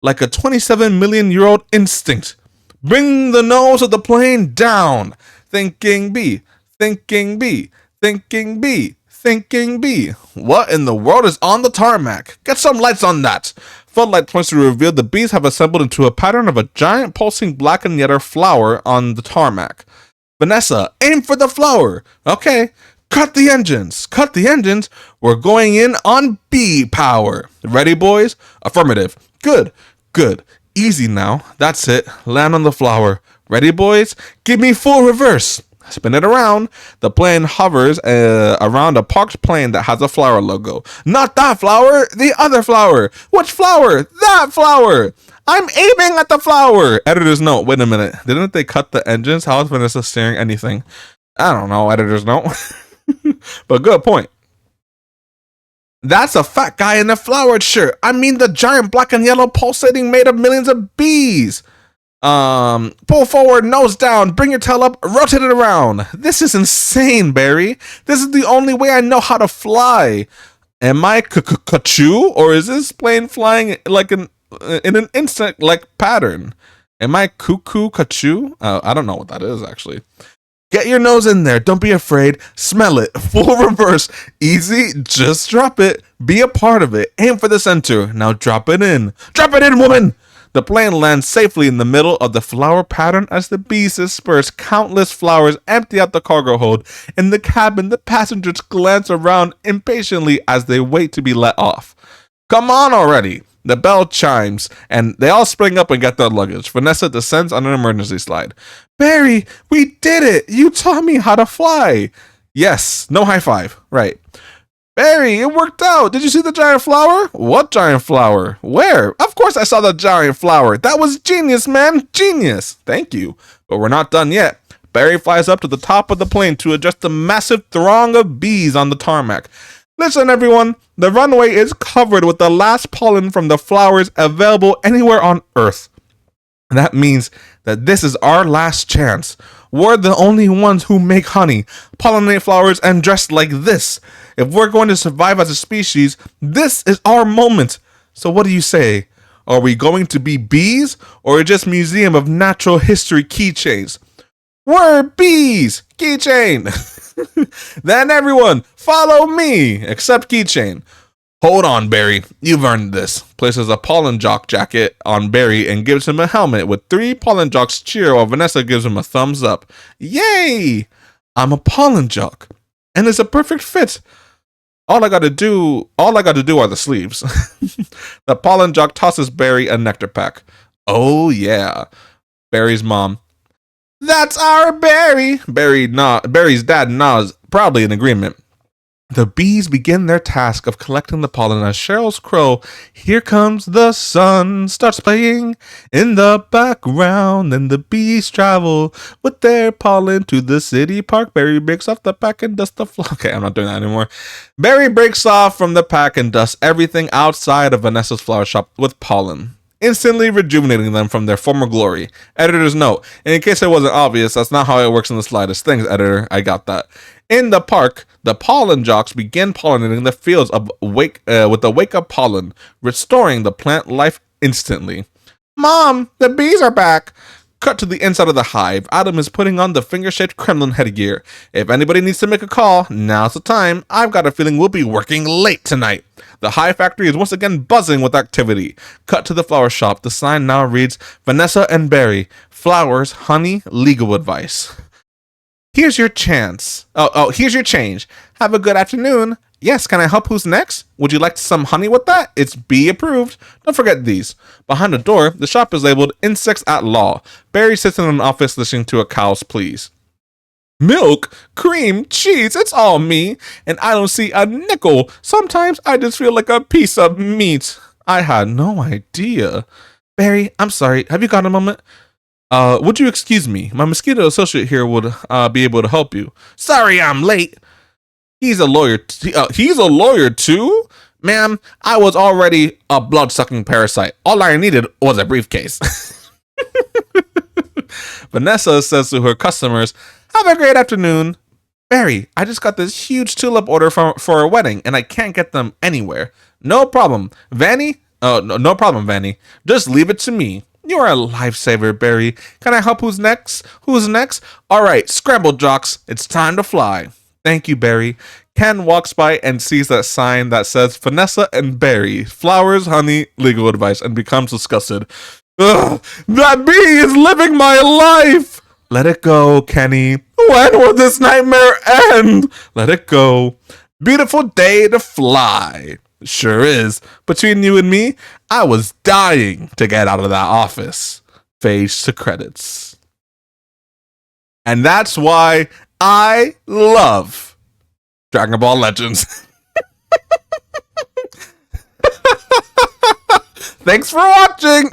a 27 million year old instinct. Bring the nose of the plane down. Thinking bee, thinking bee. Thinking bee, thinking bee. What in the world is on the tarmac? Get some lights on that. Floodlight points to reveal the bees have assembled into a pattern of a giant pulsing black and yellow flower on the tarmac. Vanessa, aim for the flower. Okay. Cut the engines. Cut the engines. We're going in on bee power. Ready, boys? Affirmative. Good. Good. Easy now. That's it. Land on the flower. Ready, boys? Give me full reverse. Spin it around. The plane hovers around a parked plane that has a flower logo. Not that flower, the other flower. Which flower? That flower. I'm aiming at the flower. Editor's note. Wait a minute. Didn't they cut the engines? How is Vanessa steering anything? I don't know. Editor's note. But good point. That's a fat guy in a flowered shirt. I mean the giant black and yellow pulsating made of millions of bees. Pull forward, nose down, bring your tail up, rotate it around. This is insane, Barry. This is the only way I know how to fly. Am I Kachu, or is this plane flying like in an insect-like pattern? Am I cuckoo Kachu? I don't know what that is, actually. Get your nose in there. Don't be afraid. Smell it. Full reverse. Easy. Just drop it. Be a part of it. Aim for the center. Now drop it in. Drop it in, woman! The plane lands safely in the middle of the flower pattern as the bees disperse. Countless flowers empty out the cargo hold. In the cabin, the passengers glance around impatiently as they wait to be let off. Come on already! The bell chimes, and they all spring up and get their luggage. Vanessa descends on an emergency slide. Barry, we did it! You taught me how to fly! Yes, no high five. Right. Barry, it worked out. Did you see the giant flower? What giant flower? Where? Of course I saw the giant flower. That was genius, man. Genius. Thank you. But we're not done yet. Barry flies up to the top of the plane to address the massive throng of bees on the tarmac. Listen, everyone. The runway is covered with the last pollen from the flowers available anywhere on Earth. That means that this is our last chance. We're the only ones who make honey, pollinate flowers, and dress like this. If we're going to survive as a species, this is our moment. So what do you say? Are we going to be bees, or just Museum of Natural History keychains? We're bees! Keychain! Then everyone, follow me! Except keychain. Hold on, Barry. You've earned this. Places a pollen jock jacket on Barry and gives him a helmet with 3 pollen jocks cheer while Vanessa gives him a thumbs up. Yay! I'm a pollen jock. And it's a perfect fit. All I gotta do are the sleeves. The pollen jock tosses Barry a nectar pack. Oh yeah. Barry's mom. That's our Barry! Barry's dad nods, proudly in agreement. The bees begin their task of collecting the pollen as Cheryl's crow, "Here Comes the Sun," starts playing in the background. Then the bees travel with their pollen to the city park. Barry breaks off the pack and dusts the floor. Okay, I'm not doing that anymore. Barry breaks off from the pack and dusts everything outside of Vanessa's flower shop with pollen, instantly rejuvenating them from their former glory. Editor's note, and in case it wasn't obvious, that's not how it works in the slightest. Thanks, editor. I got that. In the park, the pollen jocks begin pollinating the fields with the wake-up pollen, restoring the plant life instantly. Mom, the bees are back! Cut to the inside of the hive. Adam is putting on the finger-shaped Kremlin headgear. If anybody needs to make a call, now's the time. I've got a feeling we'll be working late tonight. The hive factory is once again buzzing with activity. Cut to the flower shop. The sign now reads, Vanessa and Barry, flowers, honey, legal advice. Here's your chance. Here's your change. Have a good afternoon. Yes, can I help? Who's next? Would you like some honey with that? It's bee approved. Don't forget these. Behind the door, the shop is labeled Insects at Law. Barry sits in an office listening to a cow's pleas. Milk, cream, cheese, it's all me. And I don't see a nickel. Sometimes I just feel like a piece of meat. I had no idea. Barry, I'm sorry. Have you got a moment? Would you excuse me? My mosquito associate here would be able to help you. Sorry I'm late. He's a lawyer. He's a lawyer too? Ma'am, I was already a blood-sucking parasite. All I needed was a briefcase. Vanessa says to her customers, have a great afternoon. Barry, I just got this huge tulip order for a wedding, and I can't get them anywhere. No problem. Vanny? No problem, Vanny. Just leave it to me. You're a lifesaver, Barry. Can I help? Who's next? Who's next? All right, scramble jocks. It's time to fly. Thank you, Barry. Ken walks by and sees that sign that says Vanessa and Barry, flowers, honey, legal advice, and becomes disgusted. Ugh, that bee is living my life! Let it go, Kenny. When will this nightmare end? Let it go. Beautiful day to fly. Sure is. Between you and me, I was dying to get out of that office. Fades to credits. And that's why I love Dragon Ball Legends. Thanks for watching!